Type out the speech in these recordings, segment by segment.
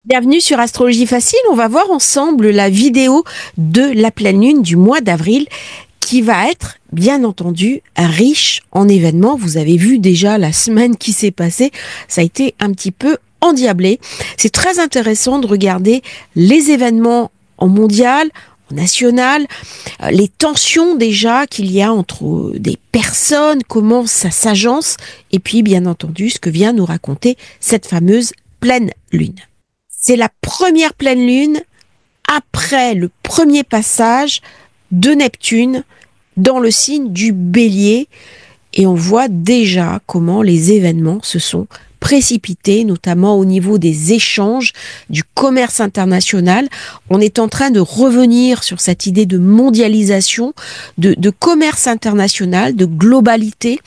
Bienvenue sur Astrologie Facile. On va voir ensemble la vidéo de la pleine lune du mois d'avril qui va être, bien entendu, riche en événements. Vous avez vu déjà la semaine qui s'est passée. Ça a été un petit peu endiablé. C'est très intéressant de regarder les événements en mondial, en national, les tensions déjà qu'il y a entre des personnes, comment ça s'agence, et puis bien entendu ce que vient nous raconter cette fameuse pleine lune. C'est la première pleine lune après le premier passage de Neptune dans le signe du Bélier et on voit déjà comment les événements se sont précipités, notamment au niveau des échanges, du commerce international. On est en train de revenir sur cette idée de mondialisation, de commerce international, de globalité.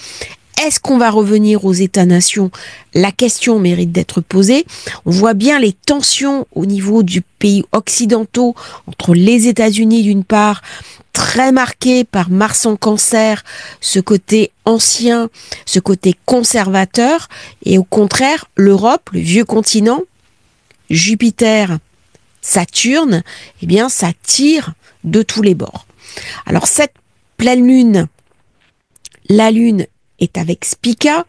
Est-ce qu'on va revenir aux États-nations? La question mérite d'être posée. On voit bien les tensions au niveau du pays occidentaux entre les États-Unis d'une part, très marquées par Mars en Cancer, ce côté ancien, ce côté conservateur, et au contraire, l'Europe, le vieux continent, Jupiter, Saturne, eh bien, ça tire de tous les bords. Alors, cette pleine lune, la lune est avec Spica.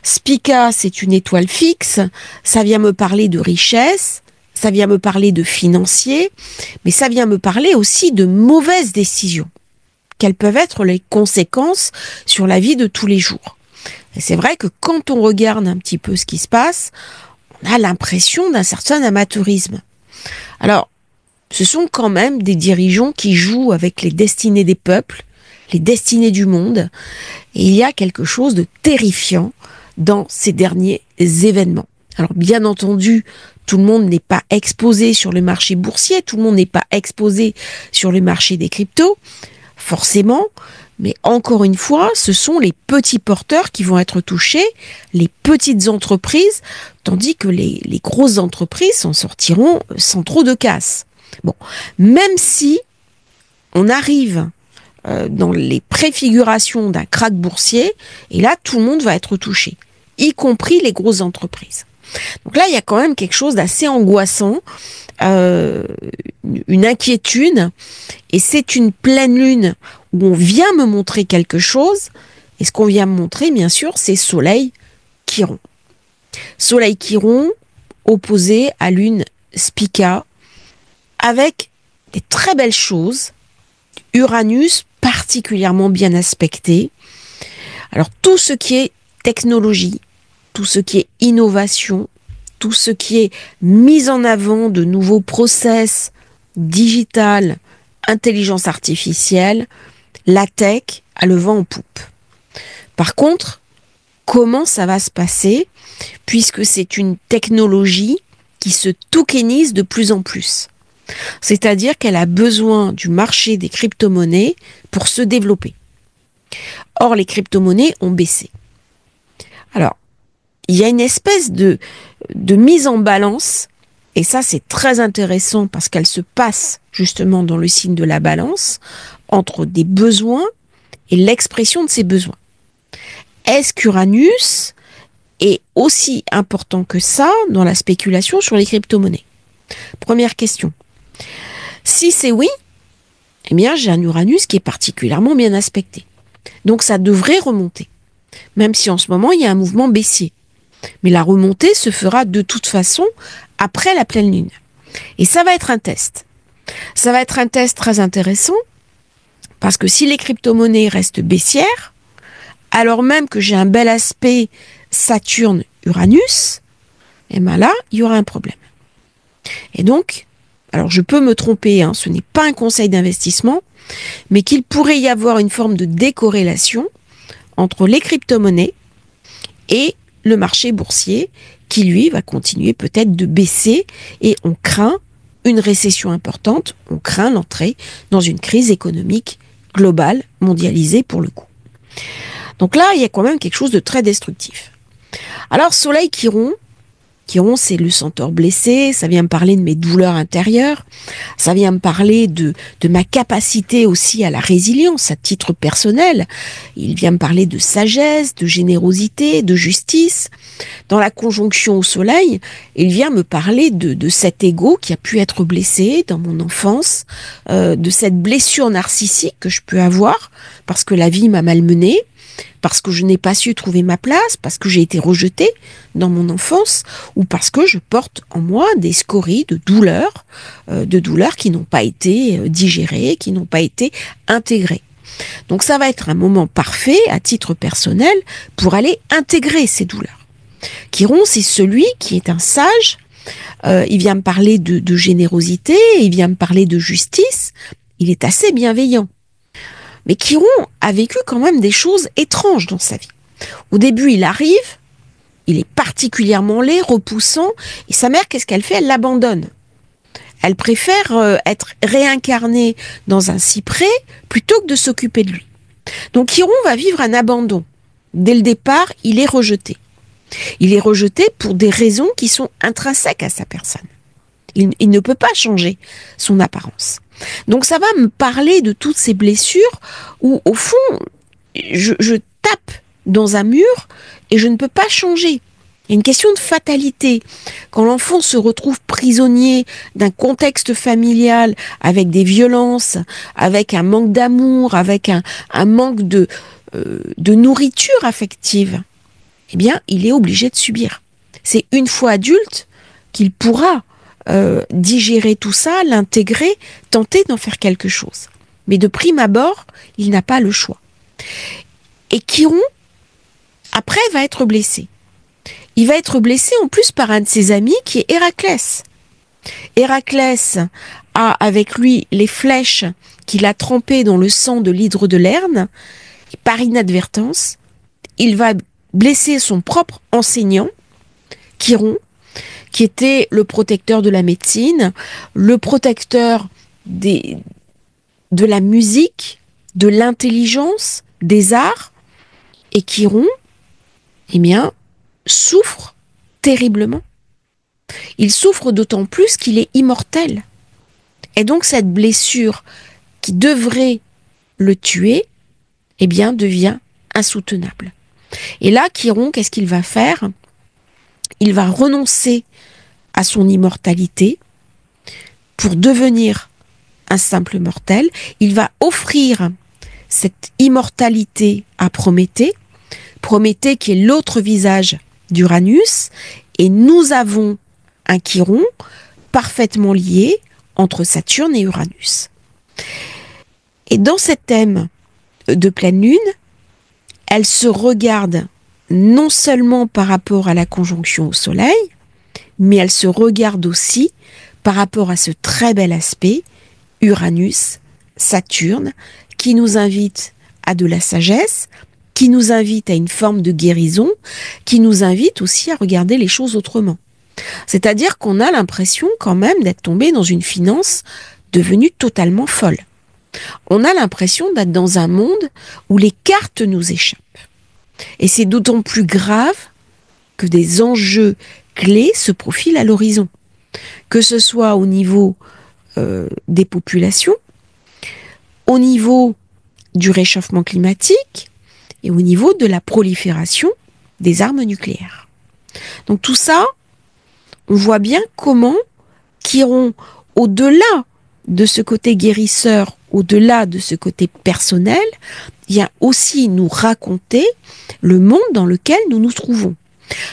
Spica, c'est une étoile fixe. Ça vient me parler de richesse. Ça vient me parler de financier. Mais ça vient me parler aussi de mauvaises décisions. Quelles peuvent être les conséquences sur la vie de tous les jours. Et c'est vrai que quand on regarde un petit peu ce qui se passe, on a l'impression d'un certain amateurisme. Alors, ce sont quand même des dirigeants qui jouent avec les destinées des peuples, les destinées du monde, et il y a quelque chose de terrifiant dans ces derniers événements. Alors bien entendu, tout le monde n'est pas exposé sur le marché boursier, tout le monde n'est pas exposé sur le marché des cryptos, forcément, mais encore une fois, ce sont les petits porteurs qui vont être touchés, les petites entreprises, tandis que les grosses entreprises s'en sortiront sans trop de casse. Bon, même si on arrive dans les préfigurations d'un krach boursier, et là, tout le monde va être touché, y compris les grosses entreprises. Donc là, il y a quand même quelque chose d'assez angoissant, une inquiétude, et c'est une pleine lune où on vient me montrer quelque chose, et ce qu'on vient me montrer, bien sûr, c'est Soleil Chiron. Soleil Chiron opposé à lune Spica, avec des très belles choses, Uranus particulièrement bien aspecté. Alors tout ce qui est technologie, tout ce qui est innovation, tout ce qui est mise en avant de nouveaux process digital, intelligence artificielle, la tech a le vent en poupe. Par contre, comment ça va se passer puisque c'est une technologie qui se tokenise de plus en plus? C'est-à-dire qu'elle a besoin du marché des crypto-monnaies pour se développer. Or, les crypto-monnaies ont baissé. Alors, il y a une espèce de mise en balance, et ça c'est très intéressant parce qu'elle se passe justement dans le signe de la balance, entre des besoins et l'expression de ces besoins. Est-ce qu'Uranus est aussi important que ça dans la spéculation sur les crypto-monnaies? Première question. Si c'est oui, eh bien j'ai un Uranus qui est particulièrement bien aspecté. Donc ça devrait remonter. Même si en ce moment il y a un mouvement baissier. Mais la remontée se fera de toute façon après la pleine lune. Et ça va être un test. Ça va être un test très intéressant parce que si les crypto-monnaies restent baissières, alors même que j'ai un bel aspect Saturne-Uranus, eh bien là, il y aura un problème. Et donc, alors je peux me tromper, ce n'est pas un conseil d'investissement, mais qu'il pourrait y avoir une forme de décorrélation entre les crypto-monnaies et le marché boursier qui, lui, va continuer peut-être de baisser et on craint une récession importante, on craint l'entrée dans une crise économique globale, mondialisée pour le coup. Donc là, il y a quand même quelque chose de très destructif. Alors, Soleil Chiron, Chiron, c'est le centaure blessé, ça vient me parler de mes douleurs intérieures, ça vient me parler de ma capacité aussi à la résilience à titre personnel. Il vient me parler de sagesse, de générosité, de justice. Dans la conjonction au soleil, il vient me parler de cet ego qui a pu être blessé dans mon enfance, de cette blessure narcissique que je peux avoir parce que la vie m'a malmenée, parce que je n'ai pas su trouver ma place, parce que j'ai été rejetée dans mon enfance, ou parce que je porte en moi des scories de douleurs qui n'ont pas été digérées, qui n'ont pas été intégrées. Donc ça va être un moment parfait, à titre personnel, pour aller intégrer ces douleurs. Chiron, c'est celui qui est un sage, il vient me parler de générosité, il vient me parler de justice, il est assez bienveillant. Mais Chiron a vécu quand même des choses étranges dans sa vie. Au début, il arrive, il est particulièrement laid, repoussant, et sa mère, qu'est-ce qu'elle fait? Elle l'abandonne. Elle préfère être réincarnée dans un cyprès plutôt que de s'occuper de lui. Donc Chiron va vivre un abandon. Dès le départ, il est rejeté. Il est rejeté pour des raisons qui sont intrinsèques à sa personne. Il ne peut pas changer son apparence. Donc ça va me parler de toutes ces blessures où, au fond, je tape dans un mur et je ne peux pas changer. Il y a une question de fatalité. Quand l'enfant se retrouve prisonnier d'un contexte familial avec des violences, avec un manque d'amour, avec un manque de nourriture affective, eh bien, il est obligé de subir. C'est une fois adulte qu'il pourra digérer tout ça, l'intégrer, tenter d'en faire quelque chose. Mais de prime abord, il n'a pas le choix. Et Chiron, après, va être blessé. Il va être blessé en plus par un de ses amis qui est Héraclès. Héraclès a avec lui les flèches qu'il a trempées dans le sang de l'hydre de Lerne. Et par inadvertance, il va blesser son propre enseignant, Chiron, qui était le protecteur de la médecine, le protecteur de la musique, de l'intelligence, des arts. Et Chiron, eh bien, souffre terriblement. Il souffre d'autant plus qu'il est immortel. Et donc cette blessure qui devrait le tuer, eh bien, devient insoutenable. Et là, Chiron, qu'est-ce qu'il va faire? Il va renoncer à son immortalité pour devenir un simple mortel. Il va offrir cette immortalité à Prométhée, Prométhée qui est l'autre visage d'Uranus, et nous avons un Chiron parfaitement lié entre Saturne et Uranus. Et dans cet thème de pleine lune, elle se regarde non seulement par rapport à la conjonction au Soleil, mais elle se regarde aussi par rapport à ce très bel aspect Uranus-Saturne qui nous invite à de la sagesse, qui nous invite à une forme de guérison, qui nous invite aussi à regarder les choses autrement. C'est-à-dire qu'on a l'impression quand même d'être tombé dans une finance devenue totalement folle. On a l'impression d'être dans un monde où les cartes nous échappent. Et c'est d'autant plus grave que des enjeux clés se profilent à l'horizon. Que ce soit au niveau des populations, au niveau du réchauffement climatique et au niveau de la prolifération des armes nucléaires. Donc tout ça, on voit bien comment Chiron, au-delà de ce côté guérisseur, au-delà de ce côté personnel, vient aussi nous raconter le monde dans lequel nous nous trouvons.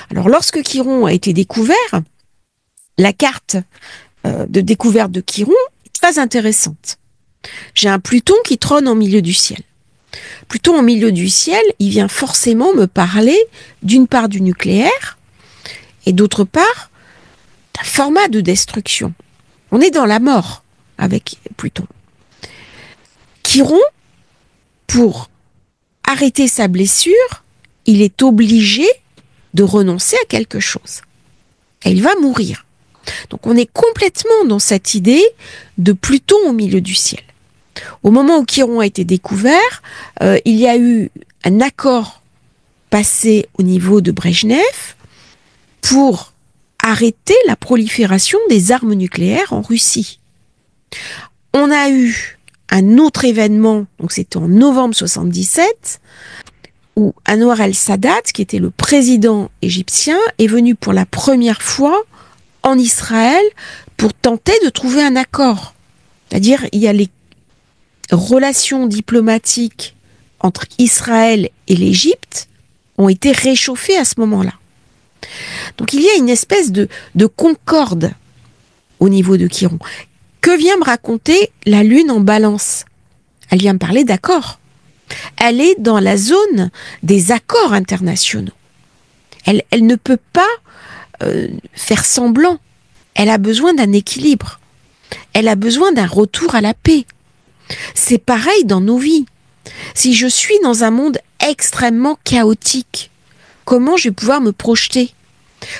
Alors lorsque Chiron a été découvert, la carte de découverte de Chiron est très intéressante. J'ai un Pluton qui trône en milieu du ciel. Pluton en milieu du ciel, il vient forcément me parler d'une part du nucléaire et d'autre part d'un format de destruction. On est dans la mort avec Pluton. Chiron, pour arrêter sa blessure, il est obligé de renoncer à quelque chose. Et il va mourir. Donc on est complètement dans cette idée de Pluton au milieu du ciel. Au moment où Chiron a été découvert, il y a eu un accord passé au niveau de Brejnev pour arrêter la prolifération des armes nucléaires en Russie. On a eu un autre événement, donc c'était en novembre 77, où Anwar el-Sadat, qui était le président égyptien, est venu pour la première fois en Israël pour tenter de trouver un accord. C'est-à-dire, il y a les relations diplomatiques entre Israël et l'Égypte ont été réchauffées à ce moment-là. Donc il y a une espèce de concorde au niveau de Quiron. Que vient me raconter la Lune en Balance? Elle vient me parler d'accords. Elle est dans la zone des accords internationaux. Elle ne peut pas faire semblant. Elle a besoin d'un équilibre. Elle a besoin d'un retour à la paix. C'est pareil dans nos vies. Si je suis dans un monde extrêmement chaotique, comment je vais pouvoir me projeter?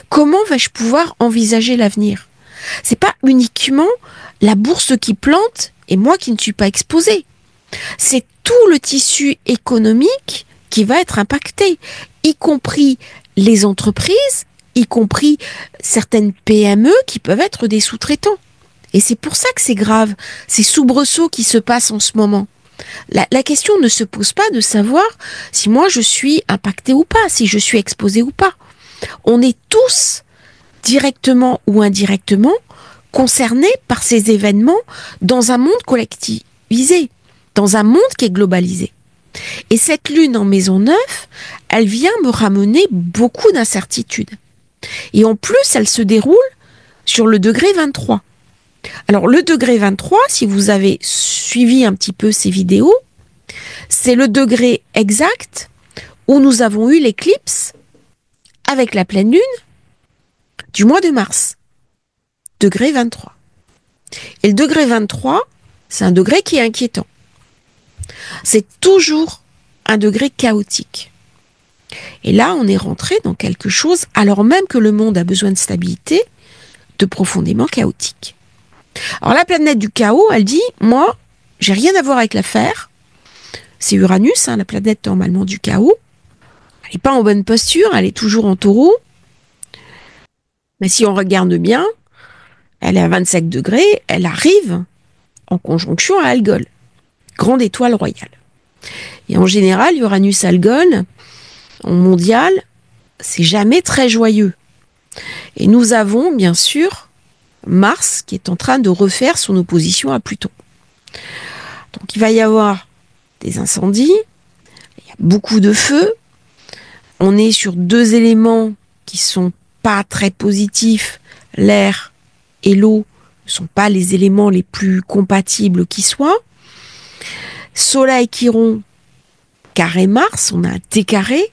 Comment vais-je pouvoir envisager l'avenir? C'est pas uniquement la bourse qui plante et moi qui ne suis pas exposé. C'est tout le tissu économique qui va être impacté, y compris les entreprises, y compris certaines PME qui peuvent être des sous-traitants. Et c'est pour ça que c'est grave, ces soubresauts qui se passent en ce moment. La question ne se pose pas de savoir si moi je suis impacté ou pas, si je suis exposé ou pas. On est tous, directement ou indirectement, concernés par ces événements dans un monde collectivisé, dans un monde qui est globalisé. Et cette lune en maison 9, elle vient me ramener beaucoup d'incertitudes. Et en plus, elle se déroule sur le degré 23. Alors, le degré 23, si vous avez suivi un petit peu ces vidéos, c'est le degré exact où nous avons eu l'éclipse avec la pleine lune du mois de mars. Degré 23. Et le degré 23, c'est un degré qui est inquiétant. C'est toujours un degré chaotique. Et là, on est rentré dans quelque chose, alors même que le monde a besoin de stabilité, de profondément chaotique. Alors la planète du chaos, elle dit, moi, j'ai rien à voir avec l'affaire. C'est Uranus, la planète normalement du chaos. Elle n'est pas en bonne posture, elle est toujours en taureau. Mais si on regarde bien, elle est à 27 degrés, elle arrive en conjonction à Algol, grande étoile royale. Et en général, Uranus-Algol, en mondial, c'est jamais très joyeux. Et nous avons, bien sûr, Mars qui est en train de refaire son opposition à Pluton. Donc il va y avoir des incendies, il y a beaucoup de feux, on est sur deux éléments qui sont pas très positifs, l'air et l'eau ne sont pas les éléments les plus compatibles qui soient. Soleil Chiron, carré Mars, on a un T carré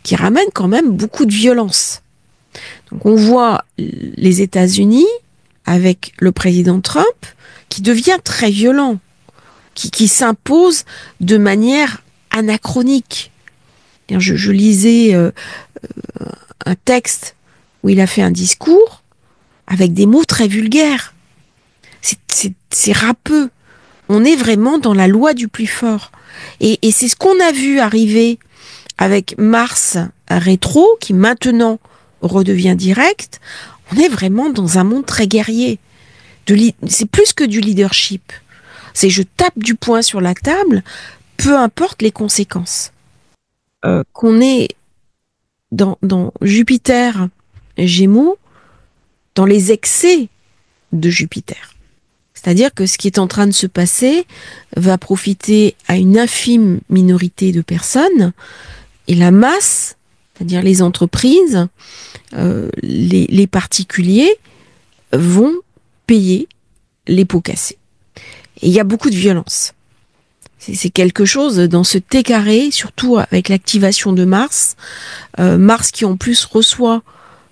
qui ramène quand même beaucoup de violence. Donc on voit les États-Unis avec le président Trump qui devient très violent, qui s'impose de manière anachronique. Je lisais un texte où il a fait un discours avec des mots très vulgaires. C'est râpeux. On est vraiment dans la loi du plus fort. Et c'est ce qu'on a vu arriver avec Mars rétro, qui maintenant redevient direct. On est vraiment dans un monde très guerrier. C'est plus que du leadership. C'est je tape du poing sur la table, peu importe les conséquences. Qu'on est dans Jupiter Gémeaux, dans les excès de Jupiter. C'est-à-dire que ce qui est en train de se passer va profiter à une infime minorité de personnes et la masse, c'est-à-dire les entreprises, les particuliers, vont payer les pots cassés. Et il y a beaucoup de violence. C'est quelque chose dans ce T carré, surtout avec l'activation de Mars. Mars qui en plus reçoit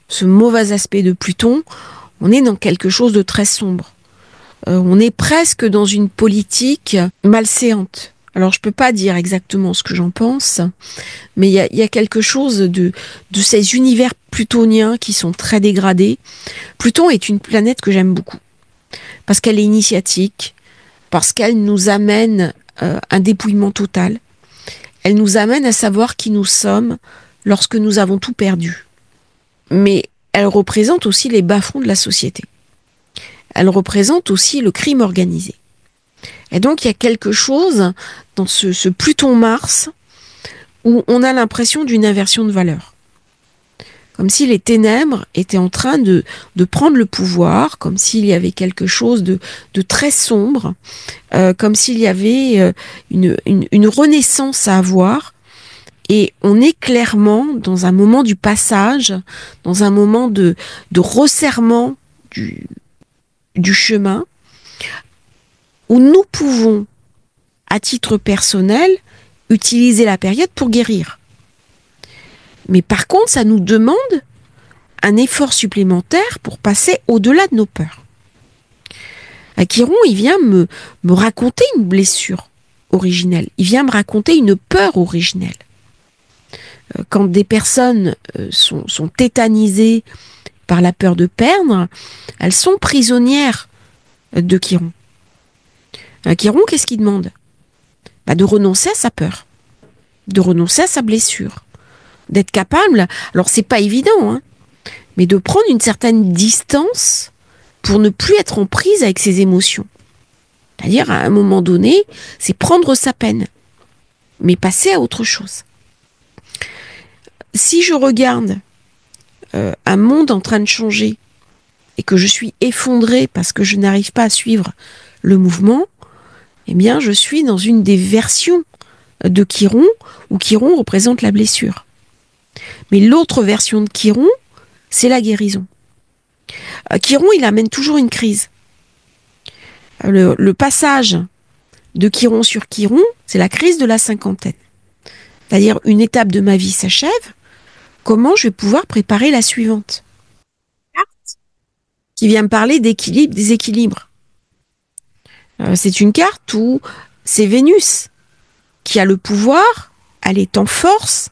ce mauvais aspect de Pluton. On est dans quelque chose de très sombre. On est presque dans une politique malséante. Alors je peux pas dire exactement ce que j'en pense, mais il y a quelque chose de ces univers plutoniens qui sont très dégradés. Pluton est une planète que j'aime beaucoup, parce qu'elle est initiatique, parce qu'elle nous amène un dépouillement total. Elle nous amène à savoir qui nous sommes lorsque nous avons tout perdu. Mais elle représente aussi les bas-fonds de la société. Elle représente aussi le crime organisé. Et donc, il y a quelque chose dans ce Pluton-Mars où on a l'impression d'une inversion de valeur. Comme si les ténèbres étaient en train de prendre le pouvoir, comme s'il y avait quelque chose de très sombre, comme s'il y avait une renaissance à avoir. Et on est clairement dans un moment du passage, dans un moment de resserrement du chemin, où nous pouvons, à titre personnel, utiliser la période pour guérir. Mais par contre, ça nous demande un effort supplémentaire pour passer au-delà de nos peurs. Chiron, il vient me raconter une blessure originelle. Il vient me raconter une peur originelle. Quand des personnes sont tétanisées par la peur de perdre, elles sont prisonnières de Chiron. Chiron, qu'est-ce qu'il demande ? De renoncer à sa peur, de renoncer à sa blessure, d'être capable, alors c'est pas évident, mais de prendre une certaine distance pour ne plus être en prise avec ses émotions. C'est-à-dire, à un moment donné, c'est prendre sa peine, mais passer à autre chose. Si je regarde un monde en train de changer et que je suis effondrée parce que je n'arrive pas à suivre le mouvement, eh bien, je suis dans une des versions de Chiron où Chiron représente la blessure. Mais l'autre version de Chiron, c'est la guérison. Chiron, il amène toujours une crise. Le passage de Chiron sur Chiron, c'est la crise de la cinquantaine. C'est-à-dire, une étape de ma vie s'achève, comment je vais pouvoir préparer la suivante ? Qui vient me parler d'équilibre, des équilibres. C'est une carte où c'est Vénus qui a le pouvoir, elle est en force,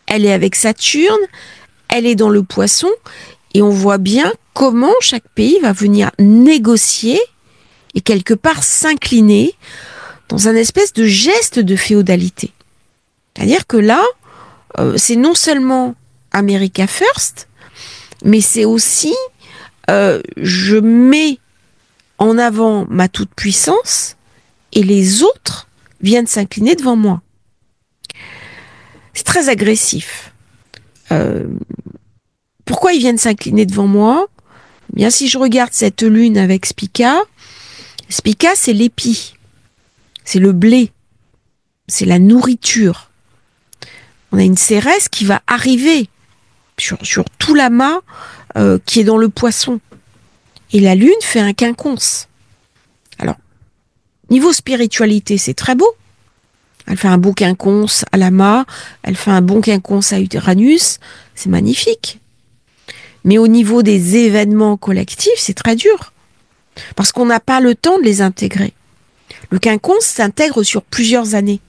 elle est avec Saturne, elle est dans le Poisson, et on voit bien comment chaque pays va venir négocier et quelque part s'incliner dans un espèce de geste de féodalité. C'est-à-dire que là, c'est non seulement America First, mais c'est aussi je mets en avant ma toute-puissance et les autres viennent s'incliner devant moi. C'est très agressif. Pourquoi ils viennent s'incliner devant moi ? Bien, si je regarde cette lune avec Spica, Spica, c'est l'épi, c'est le blé, c'est la nourriture. On a une Cérès qui va arriver sur tout l'amas qui est dans le Poisson. Et la lune fait un quinconce. Alors, niveau spiritualité, c'est très beau. Elle fait un beau quinconce à l'amas, elle fait un bon quinconce à Uranus, c'est magnifique. Mais au niveau des événements collectifs, c'est très dur. Parce qu'on n'a pas le temps de les intégrer. Le quinconce s'intègre sur plusieurs années.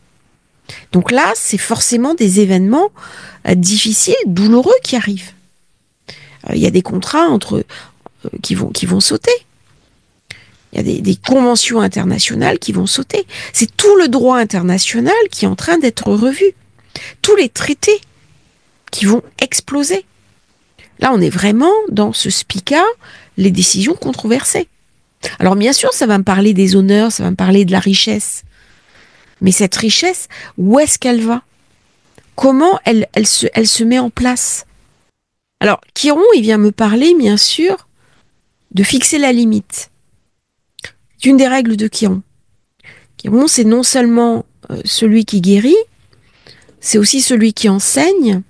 Donc là, c'est forcément des événements difficiles, douloureux qui arrivent. Il y a des contrats qui vont sauter. Il y a des conventions internationales qui vont sauter. C'est tout le droit international qui est en train d'être revu. Tous les traités qui vont exploser. Là, on est vraiment dans ce Spica, les décisions controversées. Alors bien sûr, ça va me parler des honneurs, ça va me parler de la richesse. Mais cette richesse, où est-ce qu'elle va ? Comment elle se met en place ? Alors, Chiron, il vient me parler, bien sûr, de fixer la limite. C'est une des règles de Chiron. Chiron, c'est non seulement celui qui guérit, c'est aussi celui qui enseigne,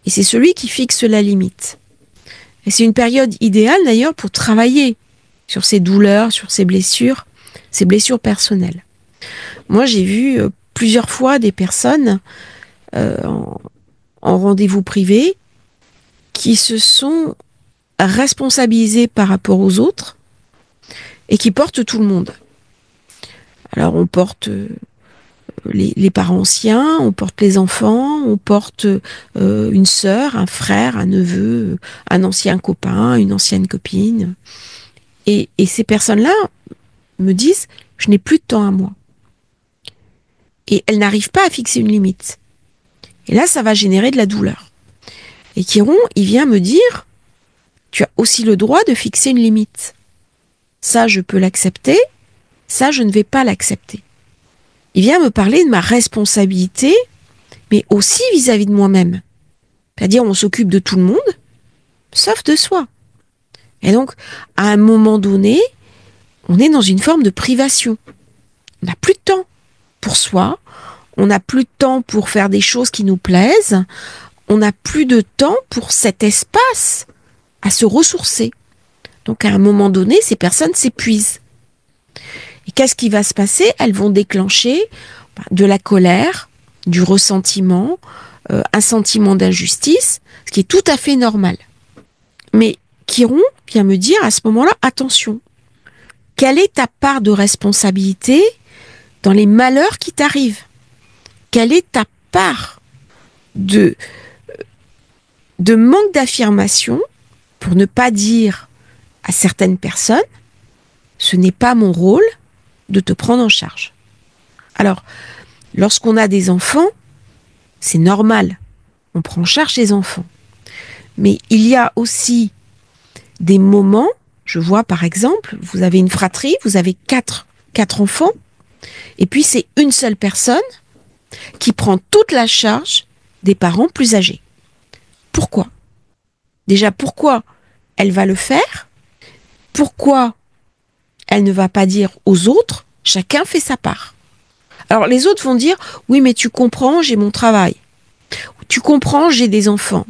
et c'est celui qui fixe la limite. Et c'est une période idéale, d'ailleurs, pour travailler sur ses douleurs, sur ses blessures personnelles. Moi, j'ai vu plusieurs fois des personnes en rendez-vous privé qui se sont responsabilisées par rapport aux autres et qui portent tout le monde. Alors, on porte les parents anciens, on porte les enfants, on porte une sœur, un frère, un neveu, un ancien copain, une ancienne copine. Et ces personnes-là me disent, je n'ai plus de temps à moi. Et elles n'arrivent pas à fixer une limite. Et là, ça va générer de la douleur. Et Chiron, il vient me dire, tu as aussi le droit de fixer une limite. Ça, je peux l'accepter, ça, je ne vais pas l'accepter. Il vient me parler de ma responsabilité, mais aussi vis-à-vis de moi-même. C'est-à-dire, on s'occupe de tout le monde, sauf de soi. Et donc, à un moment donné, on est dans une forme de privation. On n'a plus de temps pour soi, on n'a plus de temps pour faire des choses qui nous plaisent, on n'a plus de temps pour cet espace à se ressourcer. Donc, à un moment donné, ces personnes s'épuisent. Et qu'est-ce qui va se passer? Elles vont déclencher de la colère, du ressentiment, un sentiment d'injustice, ce qui est tout à fait normal. Mais Chiron vient me dire à ce moment-là, attention, quelle est ta part de responsabilité dans les malheurs qui t'arrivent? Quelle est ta part de manque d'affirmation, pour ne pas dire à certaines personnes, ce n'est pas mon rôle de te prendre en charge. Alors, lorsqu'on a des enfants, c'est normal, on prend en charge les enfants. Mais il y a aussi des moments, je vois par exemple, vous avez une fratrie, vous avez quatre enfants, et puis c'est une seule personne qui prend toute la charge des parents plus âgés. Pourquoi? Déjà, pourquoi elle va le faire? Pourquoi elle ne va pas dire aux autres, chacun fait sa part? Alors les autres vont dire, oui mais tu comprends, j'ai mon travail. Tu comprends, j'ai des enfants.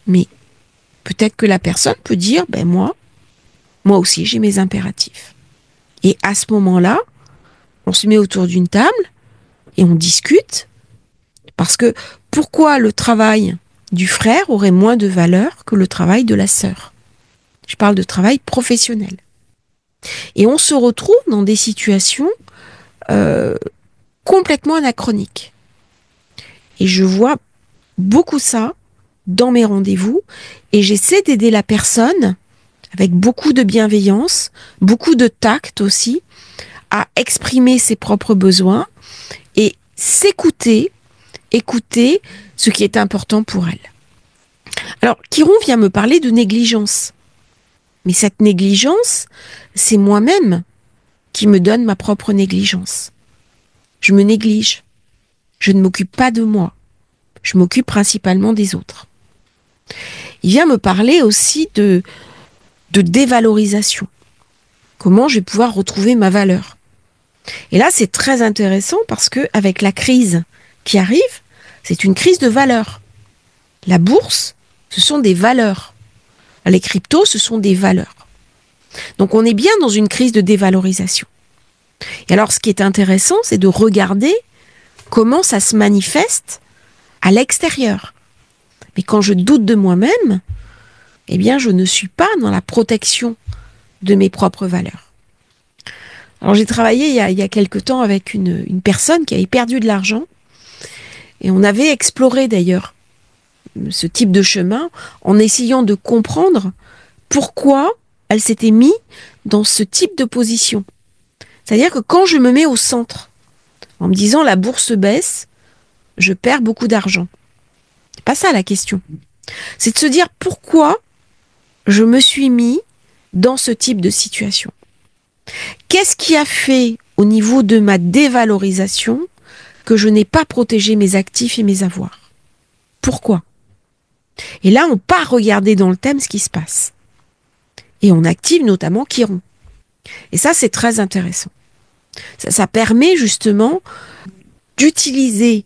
Mais peut-être que la personne peut dire, ben moi aussi j'ai mes impératifs. Et à ce moment-là, on se met autour d'une table et on discute. Parce que pourquoi le travail du frère aurait moins de valeur que le travail de la sœur? Je parle de travail professionnel. Et on se retrouve dans des situations complètement anachroniques. Et je vois beaucoup ça dans mes rendez-vous et j'essaie d'aider la personne avec beaucoup de bienveillance, beaucoup de tact aussi, à exprimer ses propres besoins et s'écouter, écouter ce qui est important pour elle. Alors, Chiron vient me parler de négligence. Mais cette négligence, c'est moi-même qui me donne ma propre négligence. Je me néglige. Je ne m'occupe pas de moi. Je m'occupe principalement des autres. Il vient me parler aussi de dévalorisation. Comment je vais pouvoir retrouver ma valeur? Et là, c'est très intéressant parce que avec la crise qui arrive, c'est une crise de valeur. La bourse, ce sont des valeurs. Les cryptos, ce sont des valeurs. Donc on est bien dans une crise de dévalorisation. Et alors ce qui est intéressant, c'est de regarder comment ça se manifeste à l'extérieur. Mais quand je doute de moi-même, eh bien je ne suis pas dans la protection de mes propres valeurs. Alors j'ai travaillé il y a quelque temps avec une personne qui avait perdu de l'argent et on avait exploré d'ailleurs ce type de chemin en essayant de comprendre pourquoi elle s'était mise dans ce type de position. C'est-à-dire que quand je me mets au centre, en me disant la bourse baisse, je perds beaucoup d'argent. C'est pas ça la question. C'est de se dire pourquoi je me suis mis dans ce type de situation. Qu'est-ce qui a fait au niveau de ma dévalorisation que je n'ai pas protégé mes actifs et mes avoirs? Pourquoi? Et là, on part regarder dans le thème ce qui se passe. Et on active notamment Chiron. Et ça, c'est très intéressant. Ça permet justement d'utiliser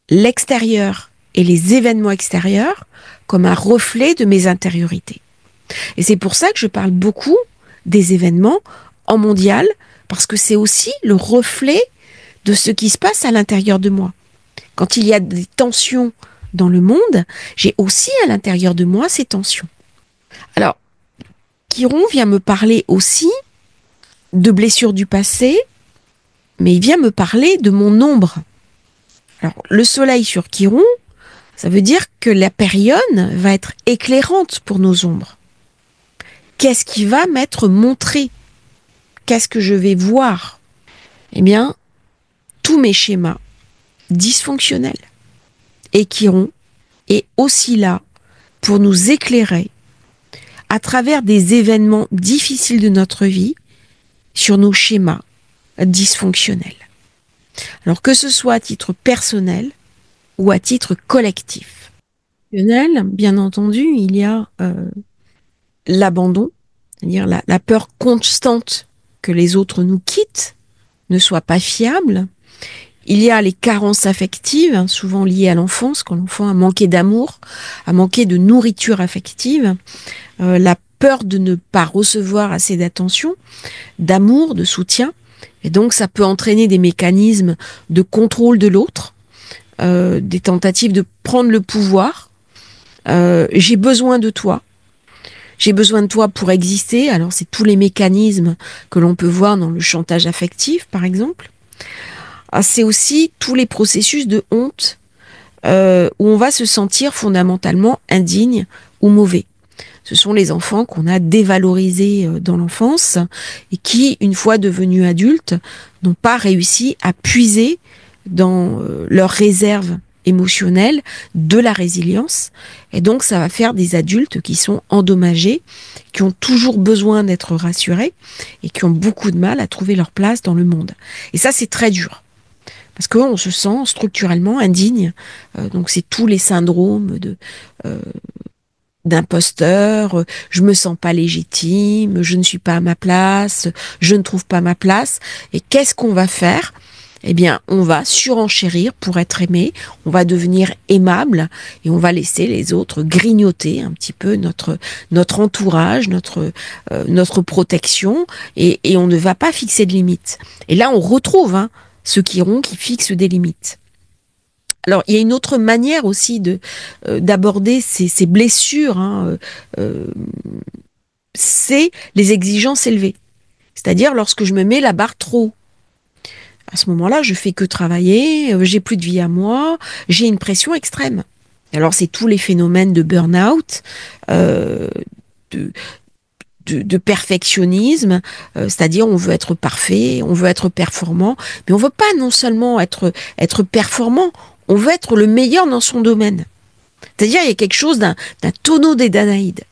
l'extérieur et les événements extérieurs comme un reflet de mes intériorités. Et c'est pour ça que je parle beaucoup des événements en mondial, parce que c'est aussi le reflet de ce qui se passe à l'intérieur de moi. Quand il y a des tensions dans le monde, j'ai aussi à l'intérieur de moi ces tensions. Alors, Chiron vient me parler aussi de blessures du passé, mais il vient me parler de mon ombre. Alors, le soleil sur Chiron, ça veut dire que la période va être éclairante pour nos ombres. Qu'est-ce qui va m'être montré? Qu'est-ce que je vais voir? Eh bien, tous mes schémas dysfonctionnels. Et Chiron est aussi là pour nous éclairer, à travers des événements difficiles de notre vie sur nos schémas dysfonctionnels. Alors que ce soit à titre personnel ou à titre collectif. Bien entendu, il y a l'abandon, c'est-à-dire la peur constante que les autres nous quittent, ne soient pas fiables. Il y a les carences affectives, souvent liées à l'enfance, quand l'enfant a manqué d'amour, a manqué de nourriture affective, la peur de ne pas recevoir assez d'attention, d'amour, de soutien. Et donc, ça peut entraîner des mécanismes de contrôle de l'autre, des tentatives de prendre le pouvoir. J'ai besoin de toi. J'ai besoin de toi pour exister. Alors, c'est tous les mécanismes que l'on peut voir dans le chantage affectif, par exemple. C'est aussi tous les processus de honte où on va se sentir fondamentalement indigne ou mauvais. Ce sont les enfants qu'on a dévalorisés dans l'enfance et qui, une fois devenus adultes, n'ont pas réussi à puiser dans leurs réserves émotionnelles de la résilience. Et donc, ça va faire des adultes qui sont endommagés, qui ont toujours besoin d'être rassurés et qui ont beaucoup de mal à trouver leur place dans le monde. Et ça, c'est très dur. Parce qu'on se sent structurellement indigne. Donc, c'est tous les syndromes d'imposteur, je me sens pas légitime, je ne suis pas à ma place, je ne trouve pas ma place. Et qu'est-ce qu'on va faire ? Eh bien, on va surenchérir pour être aimé, on va devenir aimable et on va laisser les autres grignoter un petit peu notre entourage, notre protection et on ne va pas fixer de limites. Et là, on retrouve ceux qui fixent des limites. Alors, il y a une autre manière aussi d'aborder ces blessures, c'est les exigences élevées. C'est-à-dire lorsque je me mets la barre trop haut. À ce moment-là, je fais que travailler, j'ai plus de vie à moi, j'ai une pression extrême. Alors, c'est tous les phénomènes de burn-out, de perfectionnisme, c'est-à-dire on veut être parfait, on veut être performant, mais on veut pas non seulement être performant, on veut être le meilleur dans son domaine. C'est-à-dire il y a quelque chose d'un tonneau des Danaïdes.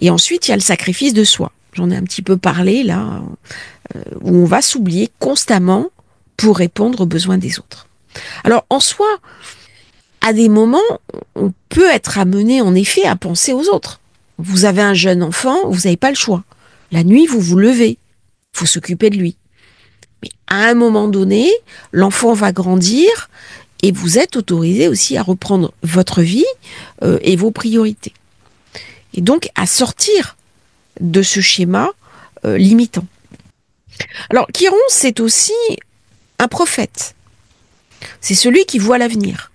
Et ensuite, il y a le sacrifice de soi. J'en ai un petit peu parlé là, où on va s'oublier constamment pour répondre aux besoins des autres. Alors en soi, à des moments, on peut être amené en effet à penser aux autres. Vous avez un jeune enfant, vous n'avez pas le choix. La nuit, vous vous levez, il faut s'occuper de lui. Mais à un moment donné, l'enfant va grandir et vous êtes autorisé aussi à reprendre votre vie et vos priorités. Et donc à sortir de ce schéma limitant. Alors Chiron, c'est aussi un prophète. C'est celui qui voit l'avenir.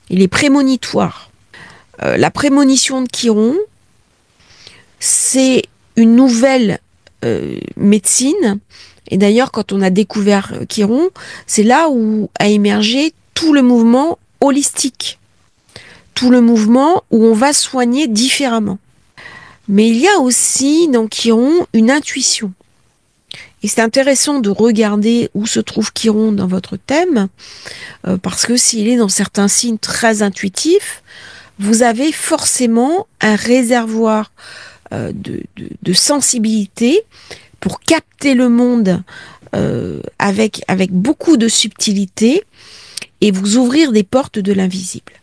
Il est prémonitoire. La prémonition de Chiron, c'est une nouvelle médecine. Et d'ailleurs, quand on a découvert Chiron, c'est là où a émergé tout le mouvement holistique. Tout le mouvement où on va soigner différemment. Mais il y a aussi dans Chiron une intuition. Et c'est intéressant de regarder où se trouve Chiron dans votre thème, parce que s'il est dans certains signes très intuitifs, vous avez forcément un réservoir de sensibilité pour capter le monde avec beaucoup de subtilité et vous ouvrir des portes de l'invisible.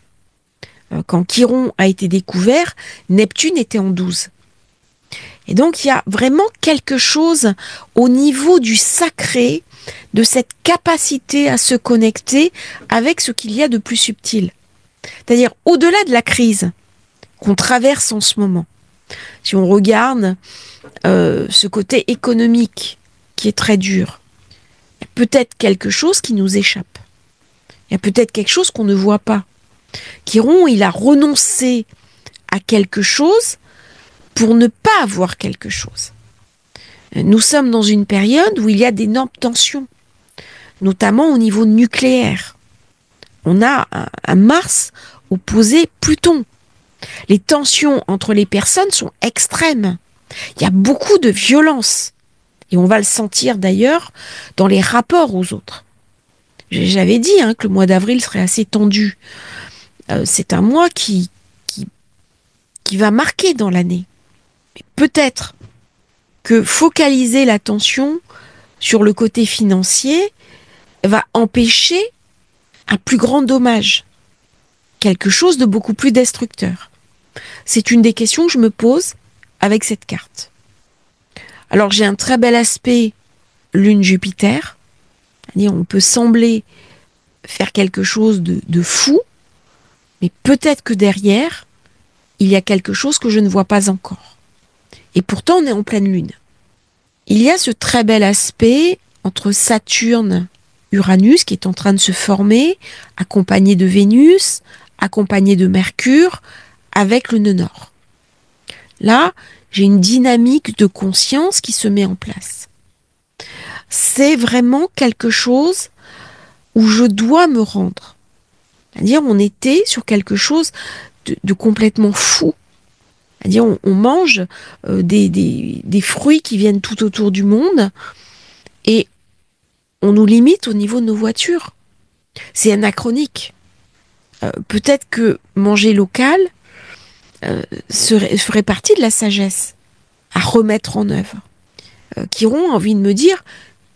Quand Chiron a été découvert, Neptune était en 12. Et donc il y a vraiment quelque chose au niveau du sacré, de cette capacité à se connecter avec ce qu'il y a de plus subtil. C'est-à-dire au-delà de la crise qu'on traverse en ce moment. Si on regarde ce côté économique qui est très dur, il y a peut-être quelque chose qui nous échappe. Il y a peut-être quelque chose qu'on ne voit pas. Chiron, il a renoncé à quelque chose pour ne pas avoir quelque chose. Nous sommes dans une période où il y a d'énormes tensions, notamment au niveau nucléaire. On a un Mars opposé Pluton. Les tensions entre les personnes sont extrêmes. Il y a beaucoup de violence. Et on va le sentir d'ailleurs dans les rapports aux autres. J'avais dit que le mois d'avril serait assez tendu. C'est un mois qui qui va marquer dans l'année. Mais peut-être que focaliser l'attention sur le côté financier va empêcher un plus grand dommage, quelque chose de beaucoup plus destructeur. C'est une des questions que je me pose avec cette carte. Alors j'ai un très bel aspect Lune-Jupiter, c'est-à-dire on peut sembler faire quelque chose de fou, mais peut-être que derrière, il y a quelque chose que je ne vois pas encore. Et pourtant, on est en pleine Lune. Il y a ce très bel aspect entre Saturne, Uranus, qui est en train de se former, accompagné de Vénus, accompagné de Mercure, avec le nœud nord. Là, j'ai une dynamique de conscience qui se met en place. C'est vraiment quelque chose où je dois me rendre. C'est-à-dire, on était sur quelque chose de complètement fou. C'est-à-dire, on mange des fruits qui viennent tout autour du monde et on nous limite au niveau de nos voitures. C'est anachronique. Peut-être que manger local ferait partie de la sagesse à remettre en œuvre. Qui auront envie de me dire,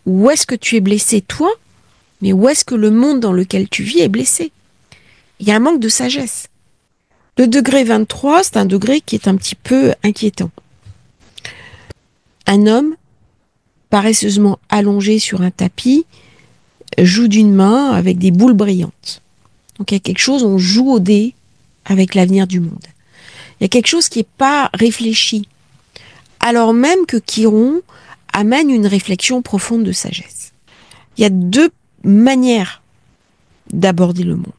où est-ce que tu es blessé toi, mais où est-ce que le monde dans lequel tu vis est blessé? Il y a un manque de sagesse. Le degré 23, c'est un degré qui est un petit peu inquiétant. Un homme, paresseusement allongé sur un tapis, joue d'une main avec des boules brillantes. Donc il y a quelque chose, on joue au dé avec l'avenir du monde. Il y a quelque chose qui n'est pas réfléchi, alors même que Chiron amène une réflexion profonde de sagesse. Il y a deux manières d'aborder le monde.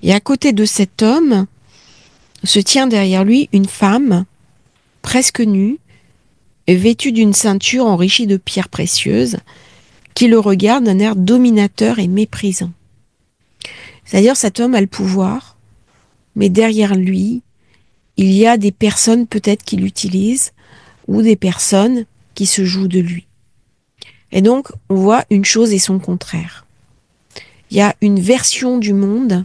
Et à côté de cet homme, se tient derrière lui une femme, presque nue, vêtue d'une ceinture enrichie de pierres précieuses, qui le regarde d'un air dominateur et méprisant. C'est-à-dire, cet homme a le pouvoir, mais derrière lui, il y a des personnes peut-être qui l'utilisent, ou des personnes qui se jouent de lui. Et donc, on voit une chose et son contraire. Il y a une version du monde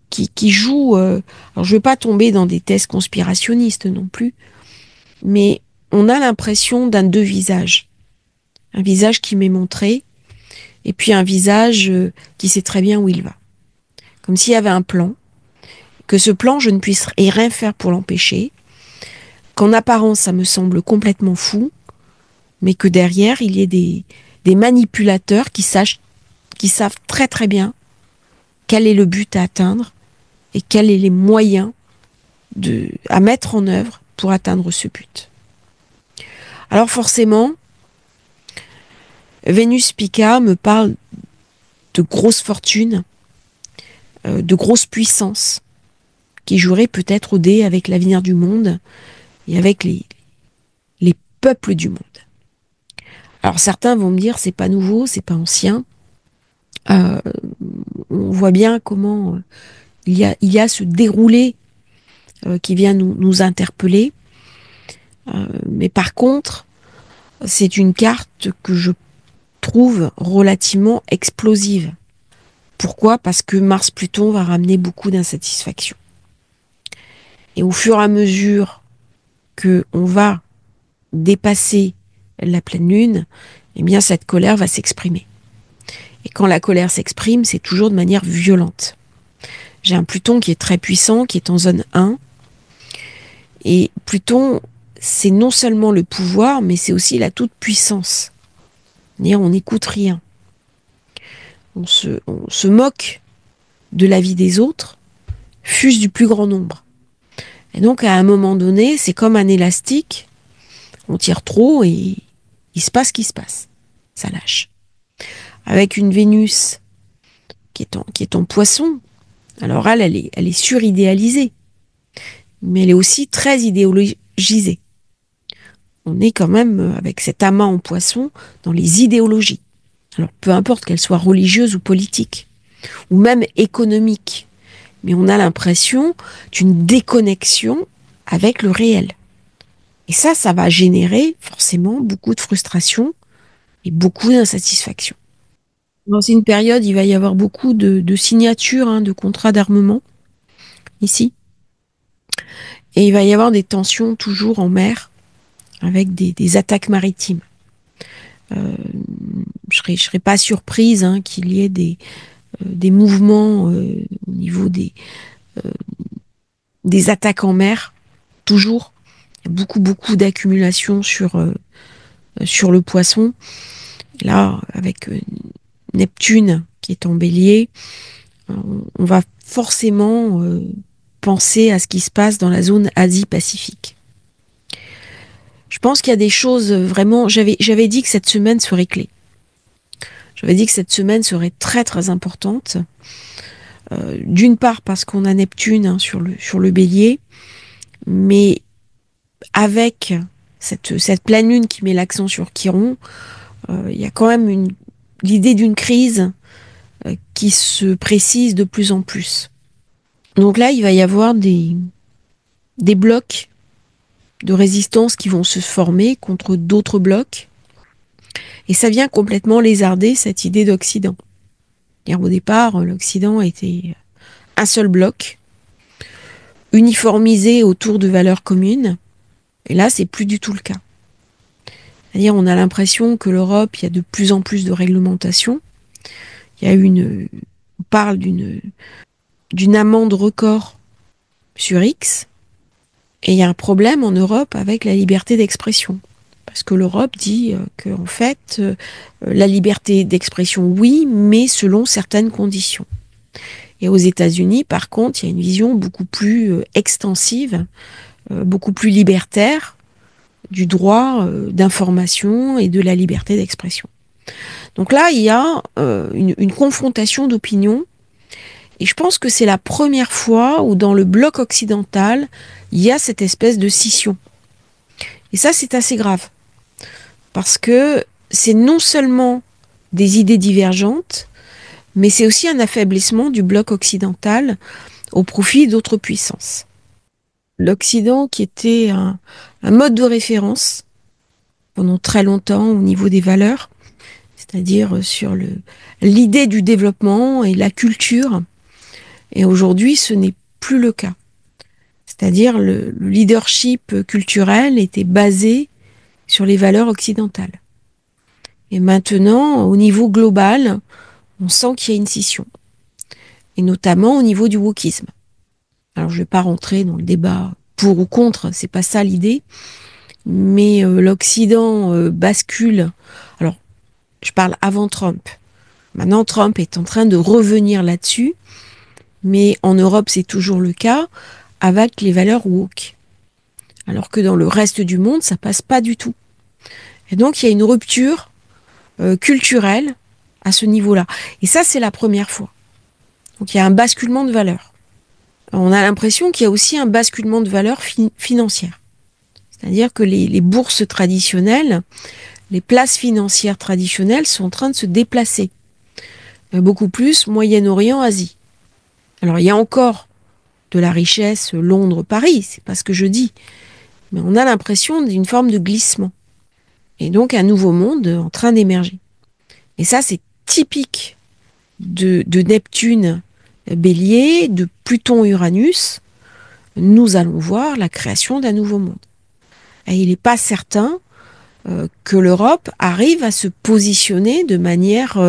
qui joue... alors, je ne veux pas tomber dans des thèses conspirationnistes non plus, mais on a l'impression d'un deux visages. Un visage qui m'est montré, et puis un visage qui sait très bien où il va. Comme s'il y avait un plan, que ce plan, je ne puisse rien faire pour l'empêcher, qu'en apparence, ça me semble complètement fou, mais que derrière, il y ait des manipulateurs qui savent très très bien quel est le but à atteindre et quels sont les moyens à mettre en œuvre pour atteindre ce but. Alors forcément, Vénus Pica me parle de grosses fortunes, de grosses puissances, qui joueraient peut-être au dé avec l'avenir du monde et avec les peuples du monde. Alors certains vont me dire, c'est pas nouveau, c'est pas ancien. On voit bien comment il y a ce déroulé qui vient nous interpeller. Mais par contre, c'est une carte que je trouve relativement explosive. Pourquoi? Parce que Mars-Pluton va ramener beaucoup d'insatisfaction. Et au fur et à mesure que on va dépasser la pleine lune, eh bien cette colère va s'exprimer. Et quand la colère s'exprime, c'est toujours de manière violente. J'ai un Pluton qui est très puissant, qui est en zone 1. Et Pluton, c'est non seulement le pouvoir, mais c'est aussi la toute-puissance. C'est-à-dire, on n'écoute rien. On se moque de la vie des autres, fuse du plus grand nombre. Et donc, à un moment donné, c'est comme un élastique. On tire trop et il se passe ce qui se passe. Ça lâche. Avec une Vénus qui est en Poisson, alors elle est suridéalisée, mais elle est aussi très idéologisée. On est quand même, avec cet amas en Poisson, dans les idéologies. Alors, peu importe qu'elles soient religieuses ou politiques, ou même économiques, mais on a l'impression d'une déconnexion avec le réel. Et ça va générer forcément beaucoup de frustration et beaucoup d'insatisfaction. Dans une période, il va y avoir beaucoup de signatures, de contrats d'armement, ici. Et il va y avoir des tensions toujours en mer avec des attaques maritimes. Je serais pas surprise qu'il y ait des mouvements au niveau des attaques en mer, toujours. Il y a beaucoup d'accumulation sur le poisson. Là, avec Neptune qui est en bélier, on va forcément penser à ce qui se passe dans la zone Asie-Pacifique. Je pense qu'il y a des choses vraiment... J'avais dit que cette semaine serait clé. J'avais dit que cette semaine serait très importante. D'une part parce qu'on a Neptune sur le bélier, mais avec cette pleine lune qui met l'accent sur Chiron, il y a quand même l'idée d'une crise qui se précise de plus en plus. Donc là, il va y avoir des blocs de résistance qui vont se former contre d'autres blocs. Et ça vient complètement lézarder cette idée d'Occident. Au départ, l'Occident était un seul bloc, uniformisé autour de valeurs communes. Et là, c'est plus du tout le cas. C'est-à-dire, on a l'impression que l'Europe, il y a de plus en plus de réglementation. On parle d'une amende record sur X. Et il y a un problème en Europe avec la liberté d'expression. Parce que l'Europe dit qu'en fait, la liberté d'expression, oui, mais selon certaines conditions. Et aux États-Unis, par contre, il y a une vision beaucoup plus extensive, beaucoup plus libertaire du droit d'information et de la liberté d'expression. Donc là, il y a une confrontation d'opinions. Et je pense que c'est la première fois où dans le bloc occidental, il y a cette espèce de scission. Et ça, c'est assez grave. Parce que c'est non seulement des idées divergentes, mais c'est aussi un affaiblissement du bloc occidental au profit d'autres puissances. L'Occident, qui était un mode de référence pendant très longtemps au niveau des valeurs, c'est-à-dire sur l'idée du développement et la culture, et aujourd'hui, ce n'est plus le cas. C'est-à-dire le leadership culturel était basé sur les valeurs occidentales. Et maintenant, au niveau global, on sent qu'il y a une scission. Et notamment au niveau du wokisme. Alors, je ne vais pas rentrer dans le débat pour ou contre, c'est pas ça l'idée. Mais l'Occident bascule. Alors, je parle avant Trump. Maintenant, Trump est en train de revenir là-dessus. Mais en Europe, c'est toujours le cas avec les valeurs woke. Alors que dans le reste du monde, ça passe pas du tout. Et donc, il y a une rupture culturelle à ce niveau-là. Et ça, c'est la première fois. Donc, il y a un basculement de valeurs. On a l'impression qu'il y a aussi un basculement de valeurs financières. C'est-à-dire que les bourses traditionnelles, les places financières traditionnelles sont en train de se déplacer. Beaucoup plus Moyen-Orient, Asie. Alors, il y a encore de la richesse Londres-Paris, c'est pas ce que je dis. Mais on a l'impression d'une forme de glissement. Et donc, un nouveau monde en train d'émerger. Et ça, c'est typique de Neptune Bélier, de Pluton Uranus. Nous allons voir la création d'un nouveau monde. Et il n'est pas certain que l'Europe arrive à se positionner de manière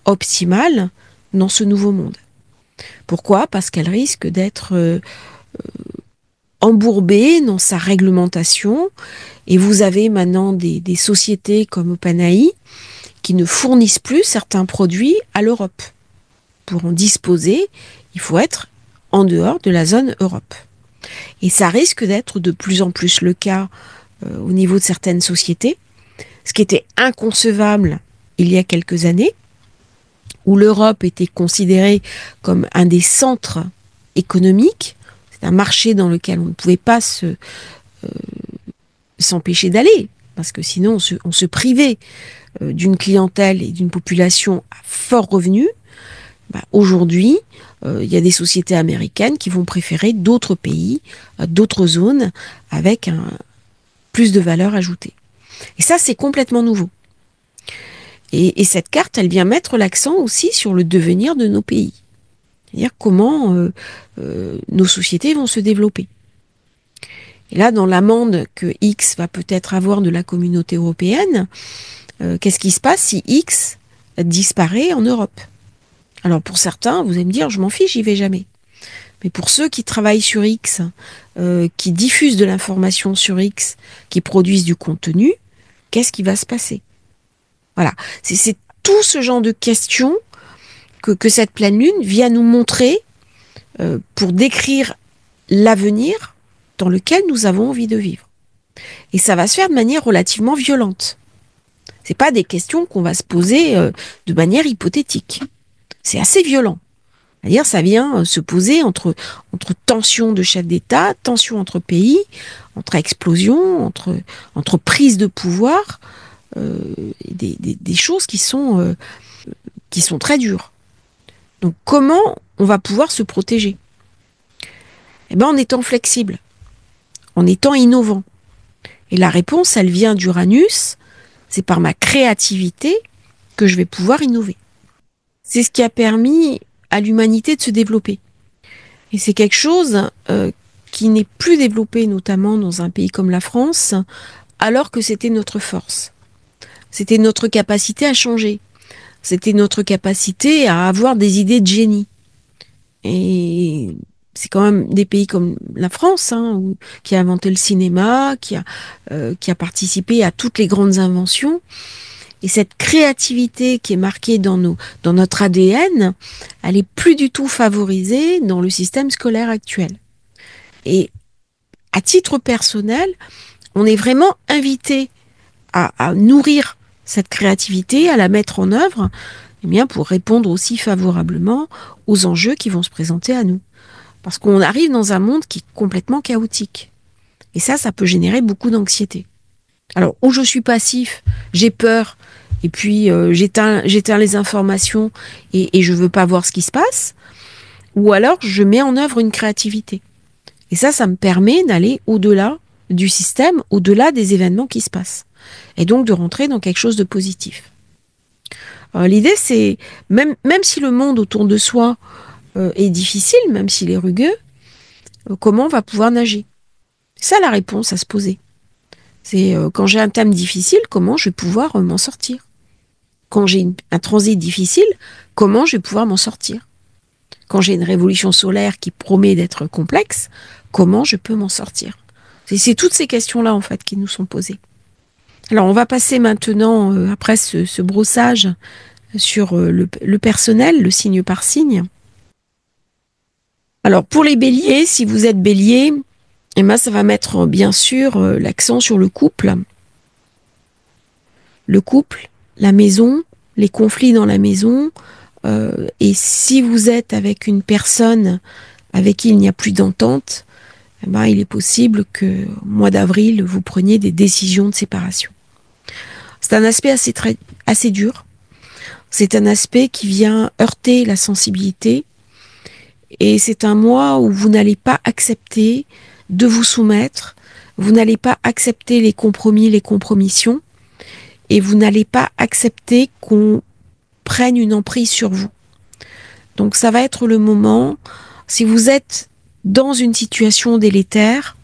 optimale dans ce nouveau monde. Pourquoi ? Parce qu'elle risque d'être embourbée dans sa réglementation. Et vous avez maintenant des sociétés comme OpenAI qui ne fournissent plus certains produits à l'Europe. Pour en disposer, il faut être en dehors de la zone Europe. Et ça risque d'être de plus en plus le cas au niveau de certaines sociétés, ce qui était inconcevable il y a quelques années, où l'Europe était considérée comme un des centres économiques. C'est un marché dans lequel on ne pouvait pas s'empêcher d'aller, parce que sinon on se privait d'une clientèle et d'une population à fort revenu. Aujourd'hui, il y a des sociétés américaines qui vont préférer d'autres pays, d'autres zones, avec plus de valeur ajoutée. Et ça, c'est complètement nouveau. Et cette carte, elle vient mettre l'accent aussi sur le devenir de nos pays. C'est-à-dire comment nos sociétés vont se développer. Et là, dans l'amende que X va peut-être avoir de la communauté européenne, qu'est-ce qui se passe si X disparaît en Europe? Alors pour certains, vous allez me dire, je m'en fiche, j'y vais jamais. Mais pour ceux qui travaillent sur X, qui diffusent de l'information sur X, qui produisent du contenu, qu'est-ce qui va se passer? Voilà, c'est tout ce genre de questions que cette pleine lune vient nous montrer pour décrire l'avenir dans lequel nous avons envie de vivre. Et ça va se faire de manière relativement violente. C'est pas des questions qu'on va se poser de manière hypothétique. C'est assez violent. C'est-à-dire, ça vient se poser entre tensions de chefs d'État, tensions entre pays, entre explosions, entre prises de pouvoir, des choses qui sont très dures. Donc, comment on va pouvoir se protéger? Eh bien, en étant flexible, en étant innovant. Et la réponse, elle vient d'Uranus. C'est par ma créativité que je vais pouvoir innover. C'est ce qui a permis à l'humanité de se développer. Et c'est quelque chose qui n'est plus développé, notamment dans un pays comme la France, alors que c'était notre force. C'était notre capacité à changer. C'était notre capacité à avoir des idées de génie. Et c'est quand même des pays comme la France, qui a inventé le cinéma, qui a participé à toutes les grandes inventions. Et cette créativité qui est marquée dans notre ADN, elle est plus du tout favorisée dans le système scolaire actuel. Et à titre personnel, on est vraiment invité à nourrir cette créativité, à la mettre en œuvre, eh bien pour répondre aussi favorablement aux enjeux qui vont se présenter à nous. Parce qu'on arrive dans un monde qui est complètement chaotique. Et ça peut générer beaucoup d'anxiété. Alors, où je suis passif, j'ai peur, et puis j'éteins les informations et je veux pas voir ce qui se passe, ou alors je mets en œuvre une créativité. Et ça me permet d'aller au-delà du système, au-delà des événements qui se passent. Et donc de rentrer dans quelque chose de positif. L'idée, c'est, même si le monde autour de soi est difficile, même s'il est rugueux, comment on va pouvoir nager? C'est ça la réponse à se poser. C'est quand j'ai un thème difficile, comment je vais pouvoir m'en sortir? Quand j'ai un transit difficile, comment je vais pouvoir m'en sortir? Quand j'ai une révolution solaire qui promet d'être complexe, comment je peux m'en sortir? C'est toutes ces questions-là, en fait, qui nous sont posées. Alors, on va passer maintenant, après ce brossage, sur le personnel, le signe par signe. Alors, pour les béliers, si vous êtes bélier, eh ben, ça va mettre bien sûr l'accent sur le couple. Le couple, la maison, les conflits dans la maison. Et si vous êtes avec une personne avec qui il n'y a plus d'entente, eh ben, il est possible que au mois d'avril, vous preniez des décisions de séparation. C'est un aspect assez dur. C'est un aspect qui vient heurter la sensibilité. Et c'est un mois où vous n'allez pas accepter de vous soumettre, vous n'allez pas accepter les compromis, les compromissions, et vous n'allez pas accepter qu'on prenne une emprise sur vous. Donc ça va être le moment, si vous êtes dans une situation délétère,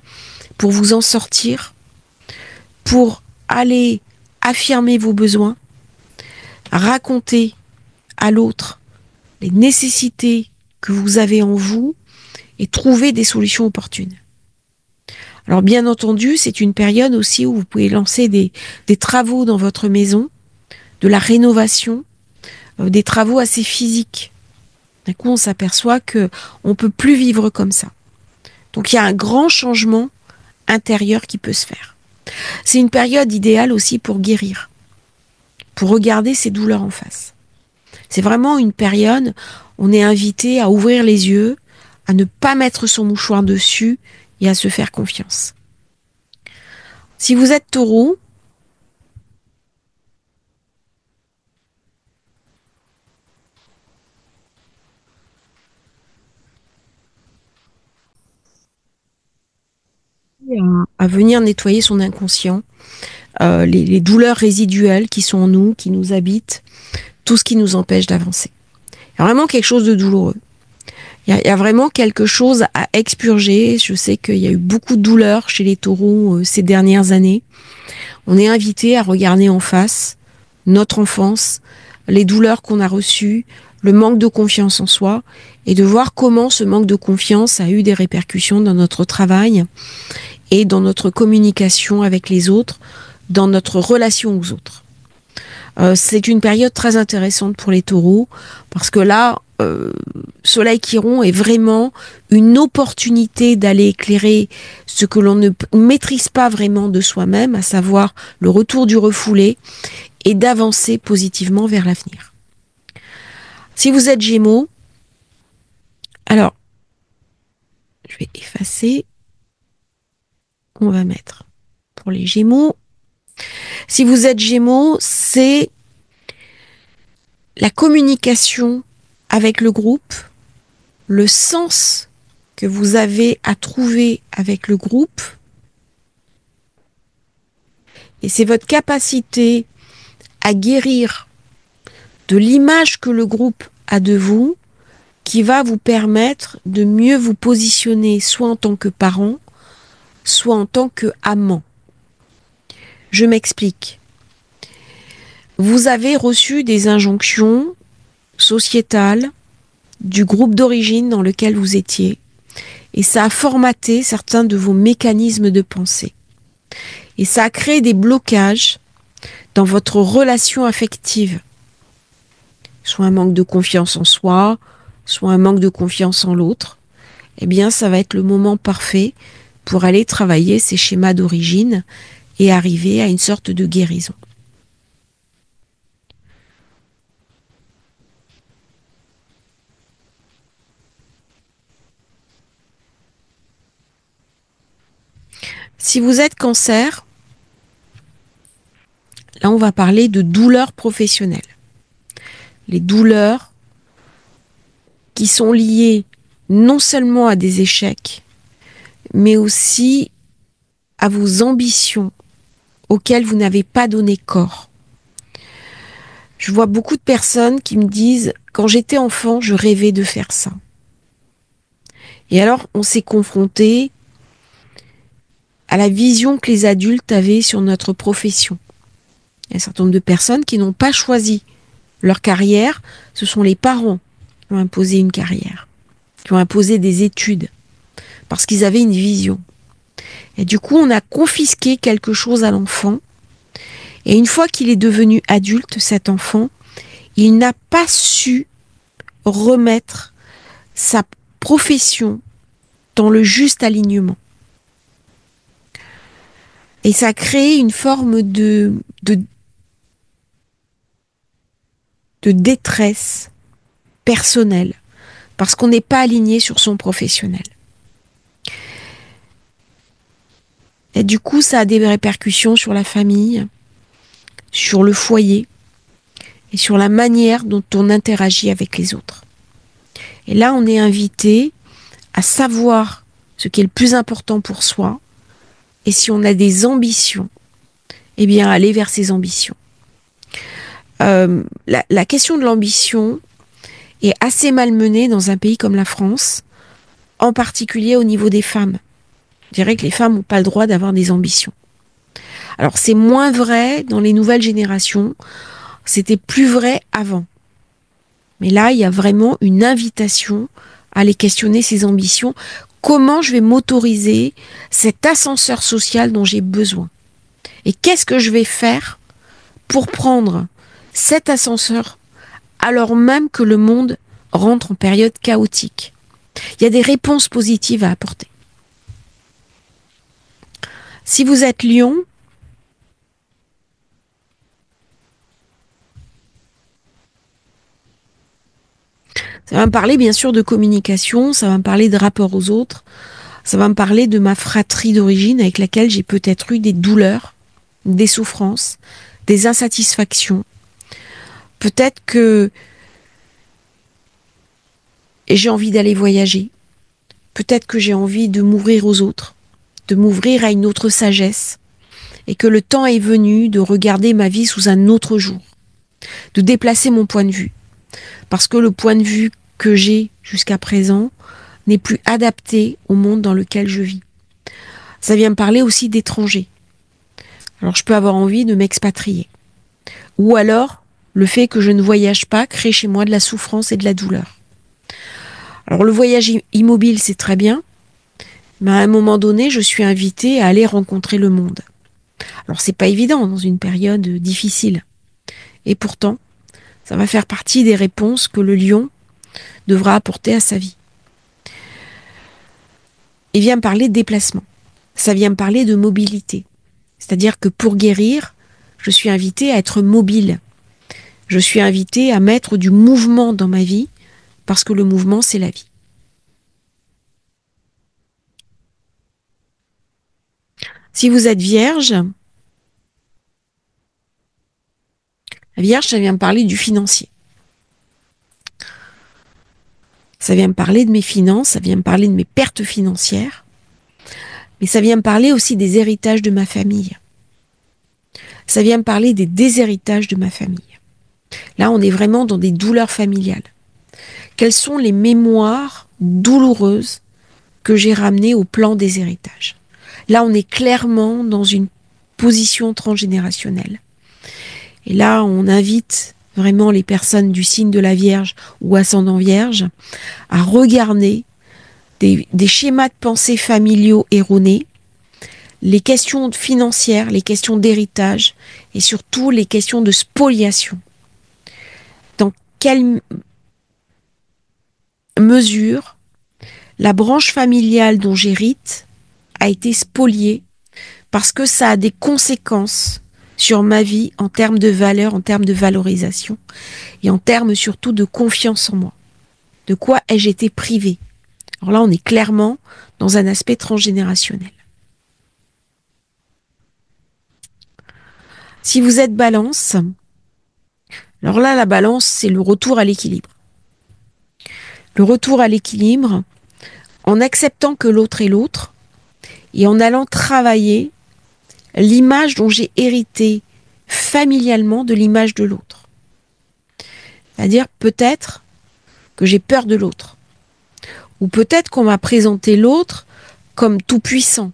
pour vous en sortir, pour aller affirmer vos besoins, raconter à l'autre les nécessités que vous avez en vous et trouver des solutions opportunes. Alors bien entendu, c'est une période aussi où vous pouvez lancer des travaux dans votre maison, de la rénovation, des travaux assez physiques. D'un coup, on s'aperçoit que on peut plus vivre comme ça. Donc il y a un grand changement intérieur qui peut se faire. C'est une période idéale aussi pour guérir, pour regarder ses douleurs en face. C'est vraiment une période où on est invité à ouvrir les yeux, à ne pas mettre son mouchoir dessus et à se faire confiance. Si vous êtes taureau, à venir nettoyer son inconscient, les douleurs résiduelles qui sont en nous, qui nous habitent, tout ce qui nous empêche d'avancer. Il y a vraiment quelque chose de douloureux. Il y a vraiment quelque chose à expurger. Je sais qu'il y a eu beaucoup de douleurs chez les taureaux ces dernières années. On est invité à regarder en face notre enfance, les douleurs qu'on a reçues, le manque de confiance en soi, et de voir comment ce manque de confiance a eu des répercussions dans notre travail et dans notre communication avec les autres, dans notre relation aux autres. C'est une période très intéressante pour les taureaux, parce que là, Soleil Chiron est vraiment une opportunité d'aller éclairer ce que l'on ne maîtrise pas vraiment de soi-même, à savoir le retour du refoulé, et d'avancer positivement vers l'avenir. Si vous êtes Gémeaux, alors, je vais effacer, on va mettre pour les Gémeaux. Si vous êtes Gémeaux, c'est la communication avec le groupe, le sens que vous avez à trouver avec le groupe, et c'est votre capacité à guérir de l'image que le groupe a de vous qui va vous permettre de mieux vous positionner soit en tant que parent, soit en tant que amant. Je m'explique. Vous avez reçu des injonctions sociétales du groupe d'origine dans lequel vous étiez, et ça a formaté certains de vos mécanismes de pensée. Et ça a créé des blocages dans votre relation affective. Soit un manque de confiance en soi, soit un manque de confiance en l'autre. Eh bien, ça va être le moment parfait pour aller travailler ces schémas d'origine et arriver à une sorte de guérison. Si vous êtes Cancer, là on va parler de douleurs professionnelles. Les douleurs qui sont liées non seulement à des échecs, mais aussi à vos ambitions auxquelles vous n'avez pas donné corps. Je vois beaucoup de personnes qui me disent « Quand j'étais enfant, je rêvais de faire ça ». Et alors, on s'est confronté à la vision que les adultes avaient sur notre profession. Il y a un certain nombre de personnes qui n'ont pas choisi leur carrière, ce sont les parents qui ont imposé une carrière, qui ont imposé des études, parce qu'ils avaient une vision. Et du coup, on a confisqué quelque chose à l'enfant, et une fois qu'il est devenu adulte, cet enfant, il n'a pas su remettre sa profession dans le juste alignement. Et ça a créé une forme de détresse personnelle, parce qu'on n'est pas aligné sur son professionnel. Et du coup, ça a des répercussions sur la famille, sur le foyer, et sur la manière dont on interagit avec les autres. Et là, on est invité à savoir ce qui est le plus important pour soi, et si on a des ambitions, eh bien, aller vers ces ambitions. La question de l'ambition est assez malmenée dans un pays comme la France, en particulier au niveau des femmes. Je dirais que les femmes n'ont pas le droit d'avoir des ambitions. Alors, c'est moins vrai dans les nouvelles générations, c'était plus vrai avant. Mais là, il y a vraiment une invitation à aller questionner ces ambitions. Comment je vais m'autoriser cet ascenseur social dont j'ai besoin? Et qu'est-ce que je vais faire pour prendre cet ascenseur alors même que le monde rentre en période chaotique? Il y a des réponses positives à apporter. Si vous êtes Lion, ça va me parler bien sûr de communication, ça va me parler de rapport aux autres, ça va me parler de ma fratrie d'origine avec laquelle j'ai peut-être eu des douleurs, des souffrances, des insatisfactions. Peut-être que j'ai envie d'aller voyager. Peut-être que j'ai envie de m'ouvrir aux autres, de m'ouvrir à une autre sagesse, et que le temps est venu de regarder ma vie sous un autre jour, de déplacer mon point de vue. Parce que le point de vue que j'ai jusqu'à présent n'est plus adapté au monde dans lequel je vis. Ça vient me parler aussi d'étrangers. Alors je peux avoir envie de m'expatrier. Ou alors, le fait que je ne voyage pas crée chez moi de la souffrance et de la douleur. Alors le voyage immobile, c'est très bien, mais à un moment donné, je suis invitée à aller rencontrer le monde. Alors c'est pas évident dans une période difficile. Et pourtant, ça va faire partie des réponses que le lion devra apporter à sa vie. Il vient me parler de déplacement. Ça vient me parler de mobilité. C'est-à-dire que pour guérir, je suis invitée à être mobile. Je suis invitée à mettre du mouvement dans ma vie, parce que le mouvement, c'est la vie. Si vous êtes vierge, la vierge, ça vient me parler du financier. Ça vient me parler de mes finances, ça vient me parler de mes pertes financières, mais ça vient me parler aussi des héritages de ma famille. Ça vient me parler des déshéritages de ma famille. Là, on est vraiment dans des douleurs familiales. Quelles sont les mémoires douloureuses que j'ai ramenées au plan des héritages? Là, on est clairement dans une position transgénérationnelle. Et là, on invite vraiment les personnes du signe de la Vierge ou ascendant Vierge à regarder des schémas de pensée familiaux erronés, les questions financières, les questions d'héritage et surtout les questions de spoliation. Dans quelle mesure la branche familiale dont j'hérite a été spoliée parce que ça a des conséquences sur ma vie en termes de valeur, en termes de valorisation et en termes surtout de confiance en moi. De quoi ai-je été privée? Alors là, on est clairement dans un aspect transgénérationnel. Si vous êtes balance, alors là, la balance, c'est le retour à l'équilibre. Le retour à l'équilibre en acceptant que l'autre est l'autre et en allant travailler l'image dont j'ai hérité familialement de l'image de l'autre. C'est-à-dire peut-être que j'ai peur de l'autre. Ou peut-être qu'on m'a présenté l'autre comme tout puissant.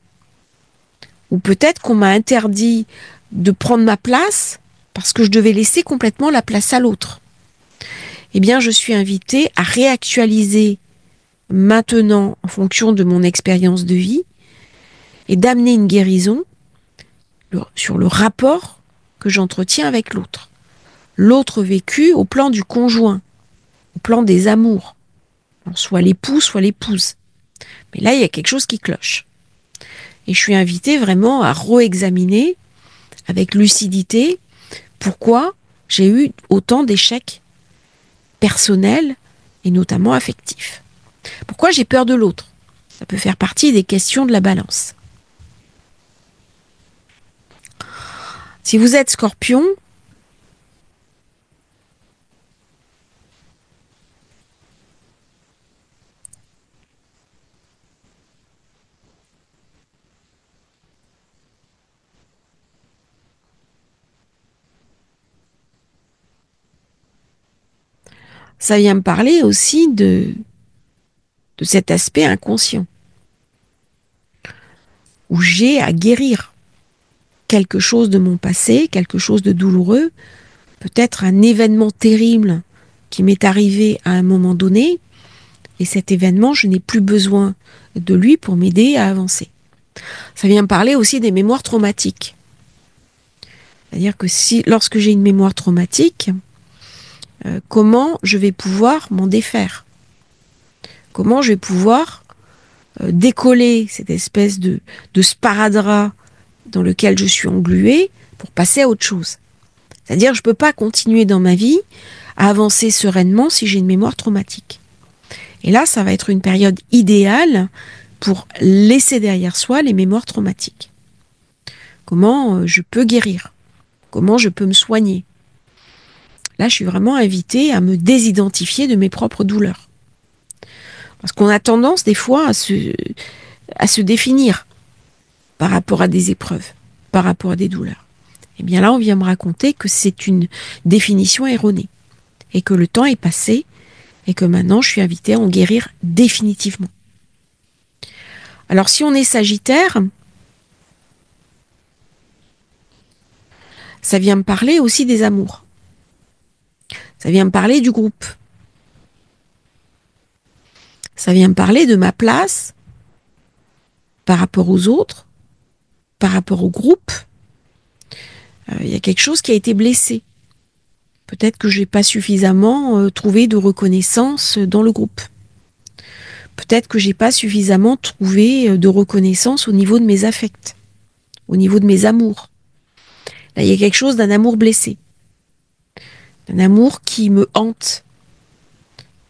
Ou peut-être qu'on m'a interdit de prendre ma place parce que je devais laisser complètement la place à l'autre. Eh bien, je suis invitée à réactualiser maintenant en fonction de mon expérience de vie et d'amener une guérison sur le rapport que j'entretiens avec l'autre. L'autre vécu au plan du conjoint, au plan des amours. Soit l'époux, soit l'épouse. Mais là, il y a quelque chose qui cloche. Et je suis invitée vraiment à réexaminer avec lucidité pourquoi j'ai eu autant d'échecs personnels et notamment affectifs. Pourquoi j'ai peur de l'autre? Ça peut faire partie des questions de la balance. Si vous êtes Scorpion, ça vient me parler aussi de cet aspect inconscient, où j'ai à guérir quelque chose de mon passé, quelque chose de douloureux, peut-être un événement terrible qui m'est arrivé à un moment donné, et cet événement, je n'ai plus besoin de lui pour m'aider à avancer. Ça vient me parler aussi des mémoires traumatiques. C'est-à-dire que lorsque j'ai une mémoire traumatique, comment je vais pouvoir m'en défaire? Comment je vais pouvoir décoller cette espèce de sparadrap dans lequel je suis engluée pour passer à autre chose? C'est-à-dire que je ne peux pas continuer dans ma vie à avancer sereinement si j'ai une mémoire traumatique. Et là, ça va être une période idéale pour laisser derrière soi les mémoires traumatiques. Comment je peux guérir? Comment je peux me soigner? Là, je suis vraiment invitée à me désidentifier de mes propres douleurs. Parce qu'on a tendance des fois à se définir par rapport à des épreuves, par rapport à des douleurs. Et bien là, on vient me raconter que c'est une définition erronée et que le temps est passé et que maintenant je suis invitée à en guérir définitivement. Alors si on est Sagittaire, ça vient me parler aussi des amours. Ça vient me parler du groupe. Ça vient me parler de ma place par rapport aux autres, par rapport au groupe. Il y a quelque chose qui a été blessé. Peut-être que je n'ai pas suffisamment trouvé de reconnaissance dans le groupe. Peut-être que je n'ai pas suffisamment trouvé de reconnaissance au niveau de mes affects, au niveau de mes amours. Là, il y a quelque chose d'un amour blessé. D'un amour qui me hante.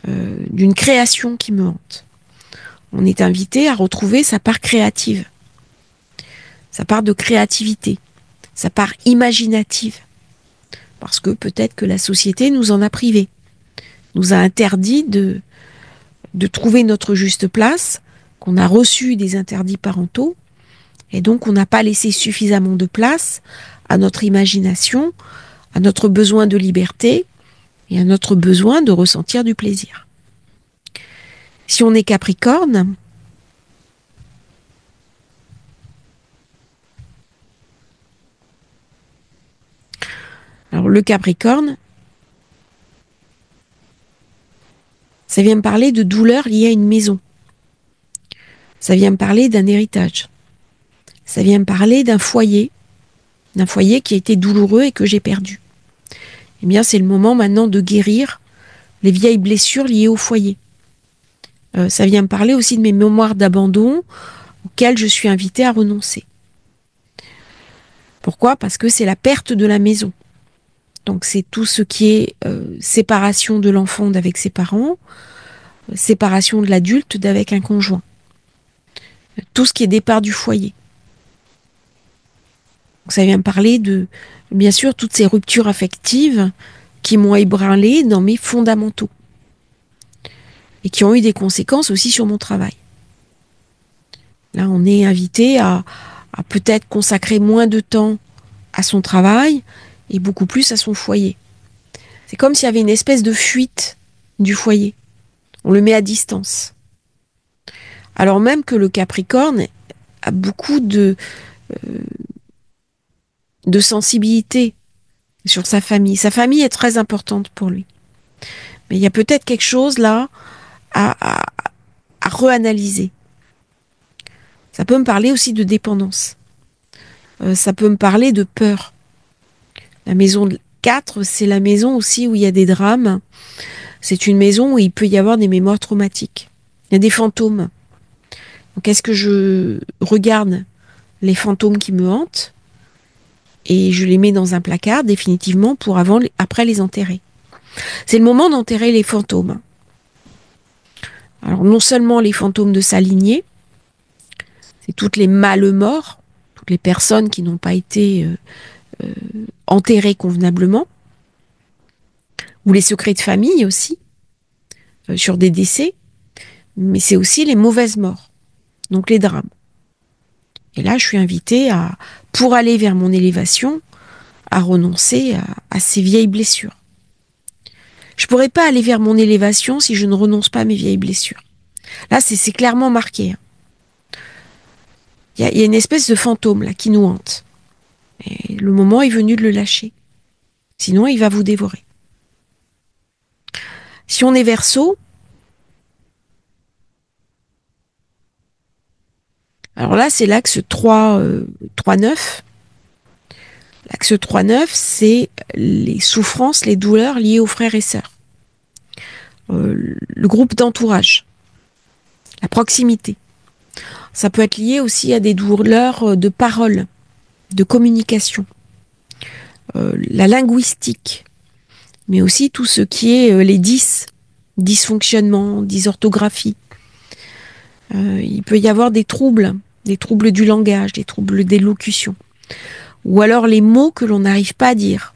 D'une création qui me hante. On est invité à retrouver sa part créative. Sa part de créativité. Sa part imaginative. Parce que peut-être que la société nous en a privés. Nous a interdit de trouver notre juste place, qu'on a reçu des interdits parentaux, et donc on n'a pas laissé suffisamment de place à notre imagination, à notre besoin de liberté et à notre besoin de ressentir du plaisir. Si on est Capricorne, alors le Capricorne, ça vient me parler de douleurs liées à une maison. Ça vient me parler d'un héritage. Ça vient me parler d'un foyer qui a été douloureux et que j'ai perdu. Eh bien, c'est le moment maintenant de guérir les vieilles blessures liées au foyer. Ça vient me parler aussi de mes mémoires d'abandon auxquelles je suis invitée à renoncer. Pourquoi ? Parce que c'est la perte de la maison. Donc c'est tout ce qui est séparation de l'enfant d'avec ses parents, séparation de l'adulte d'avec un conjoint. Tout ce qui est départ du foyer. Donc ça vient me parler de, bien sûr, toutes ces ruptures affectives qui m'ont ébranlé dans mes fondamentaux et qui ont eu des conséquences aussi sur mon travail. Là, on est invité à peut-être consacrer moins de temps à son travail et beaucoup plus à son foyer. C'est comme s'il y avait une espèce de fuite du foyer. On le met à distance. Alors même que le Capricorne a beaucoup de sensibilité sur sa famille. Sa famille est très importante pour lui. Mais il y a peut-être quelque chose là à reanalyser. Ça peut me parler aussi de dépendance. Ça peut me parler de peur. La maison 4, c'est la maison aussi où il y a des drames. C'est une maison où il peut y avoir des mémoires traumatiques. Il y a des fantômes. Donc est-ce que je regarde les fantômes qui me hantent et je les mets dans un placard définitivement pour après les enterrer. C'est le moment d'enterrer les fantômes. Alors non seulement les fantômes de sa lignée, c'est toutes les mâles morts, toutes les personnes qui n'ont pas été enterrées convenablement, ou les secrets de famille aussi, sur des décès, mais c'est aussi les mauvaises morts, donc les drames. Et là, je suis invitée pour aller vers mon élévation, à renoncer à ces vieilles blessures. Je ne pourrais pas aller vers mon élévation si je ne renonce pas à mes vieilles blessures. Là, c'est clairement marqué. Il y a une espèce de fantôme là qui nous hante. Et le moment est venu de le lâcher. Sinon, il va vous dévorer. Si on est Verseau, alors là, c'est l'axe 3-9. L'axe 3-9, c'est les souffrances, les douleurs liées aux frères et sœurs. Le groupe d'entourage. La proximité. Ça peut être lié aussi à des douleurs de parole, de communication. La linguistique. Mais aussi tout ce qui est les dysfonctionnements, dysorthographie. Il peut y avoir des troubles du langage, des troubles d'élocution. Ou alors les mots que l'on n'arrive pas à dire.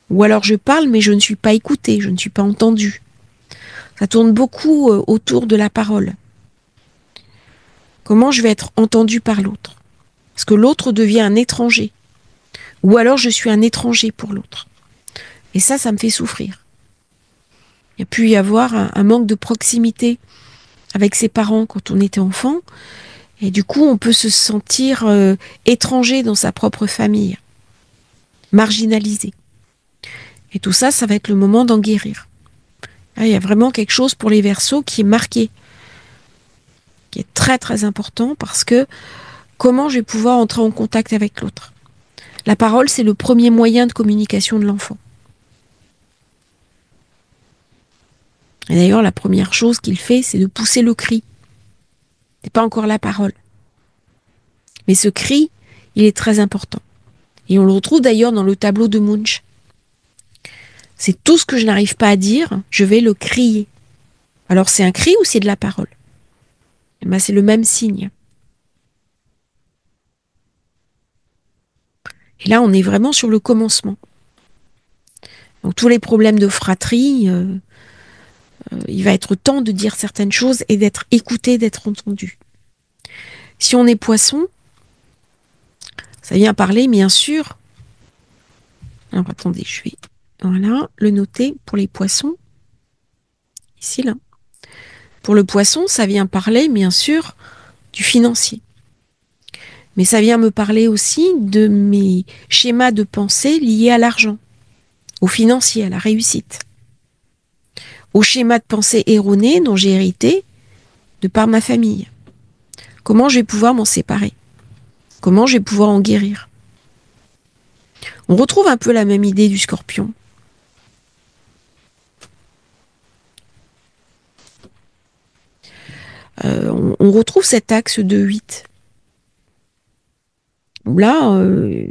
Ou alors je parle mais je ne suis pas écoutée, je ne suis pas entendue. Ça tourne beaucoup autour de la parole. Comment je vais être entendue par l'autre ? Parce que l'autre devient un étranger. Ou alors je suis un étranger pour l'autre. Et ça me fait souffrir. Il y a pu y avoir un manque de proximité avec ses parents quand on était enfant. Et du coup, on peut se sentir étranger dans sa propre famille, marginalisé. Et tout ça, ça va être le moment d'en guérir. Là, il y a vraiment quelque chose pour les Verseaux qui est marqué, qui est très très important, parce que comment je vais pouvoir entrer en contact avec l'autre? La parole, c'est le premier moyen de communication de l'enfant. Et d'ailleurs, la première chose qu'il fait, c'est de pousser le cri. C'est pas encore la parole. Mais ce cri, il est très important. Et on le retrouve d'ailleurs dans le tableau de Munch. C'est tout ce que je n'arrive pas à dire, je vais le crier. Alors c'est un cri ou c'est de la parole? Eh ben, c'est le même signe. Et là, on est vraiment sur le commencement. Donc tous les problèmes de fratrie, il va être temps de dire certaines choses et d'être écouté, d'être entendu. Si on est poisson, ça vient parler, bien sûr. Alors attendez, je vais le noter pour les poissons. Ici, là. Pour le poisson, ça vient parler, bien sûr, du financier. Mais ça vient me parler aussi de mes schémas de pensée liés à l'argent, au financier, à la réussite, aux schémas de pensée erronés dont j'ai hérité de par ma famille. Comment je vais pouvoir m'en séparer? Comment je vais pouvoir en guérir? On retrouve un peu la même idée du scorpion. On retrouve cet axe de 8. Là,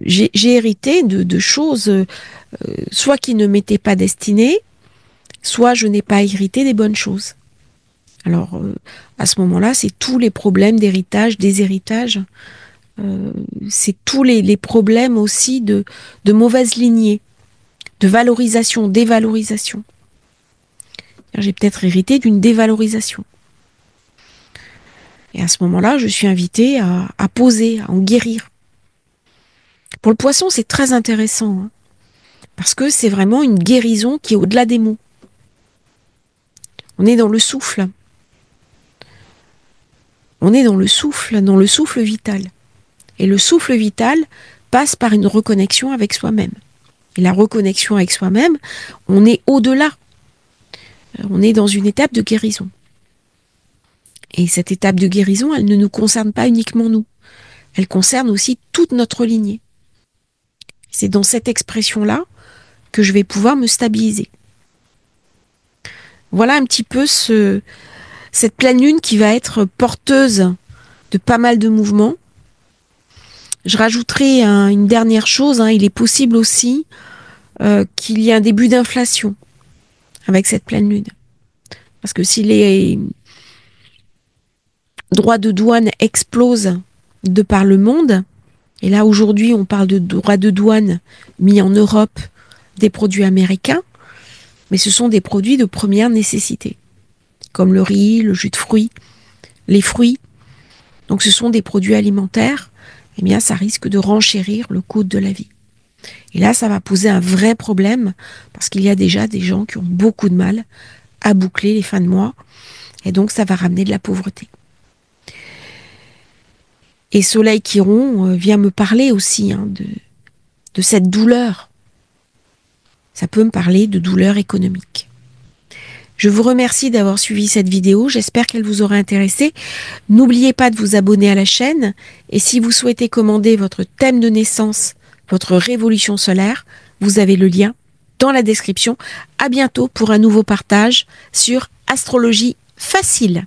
j'ai hérité de choses soit qui ne m'étaient pas destinées, soit je n'ai pas hérité des bonnes choses. Alors, à ce moment-là, c'est tous les problèmes d'héritage, déshéritage, c'est tous les problèmes aussi de mauvaise lignée, de valorisation, dévalorisation. J'ai peut-être hérité d'une dévalorisation. Et à ce moment-là, je suis invitée à poser, à en guérir. Pour le poisson, c'est très intéressant, hein, parce que c'est vraiment une guérison qui est au-delà des mots. On est dans le souffle. On est dans le souffle vital. Et le souffle vital passe par une reconnexion avec soi-même. Et la reconnexion avec soi-même, on est au-delà. On est dans une étape de guérison. Et cette étape de guérison, elle ne nous concerne pas uniquement nous. Elle concerne aussi toute notre lignée. C'est dans cette expression-là que je vais pouvoir me stabiliser. Voilà un petit peu cette pleine lune qui va être porteuse de pas mal de mouvements. Je rajouterai une dernière chose, il est possible aussi qu'il y ait un début d'inflation avec cette pleine lune. Parce que si les droits de douane explosent de par le monde, et là aujourd'hui on parle de droits de douane mis en Europe des produits américains, mais ce sont des produits de première nécessité, comme le riz, le jus de fruits, les fruits. Donc ce sont des produits alimentaires, eh bien ça risque de renchérir le coût de la vie. Et là, ça va poser un vrai problème, parce qu'il y a déjà des gens qui ont beaucoup de mal à boucler les fins de mois, et donc ça va ramener de la pauvreté. Et Soleil Chiron vient me parler aussi de cette douleur. Ça peut me parler de douleur économique. Je vous remercie d'avoir suivi cette vidéo, j'espère qu'elle vous aura intéressé. N'oubliez pas de vous abonner à la chaîne, et si vous souhaitez commander votre thème de naissance, votre révolution solaire, vous avez le lien dans la description. À bientôt pour un nouveau partage sur Astrologie Facile.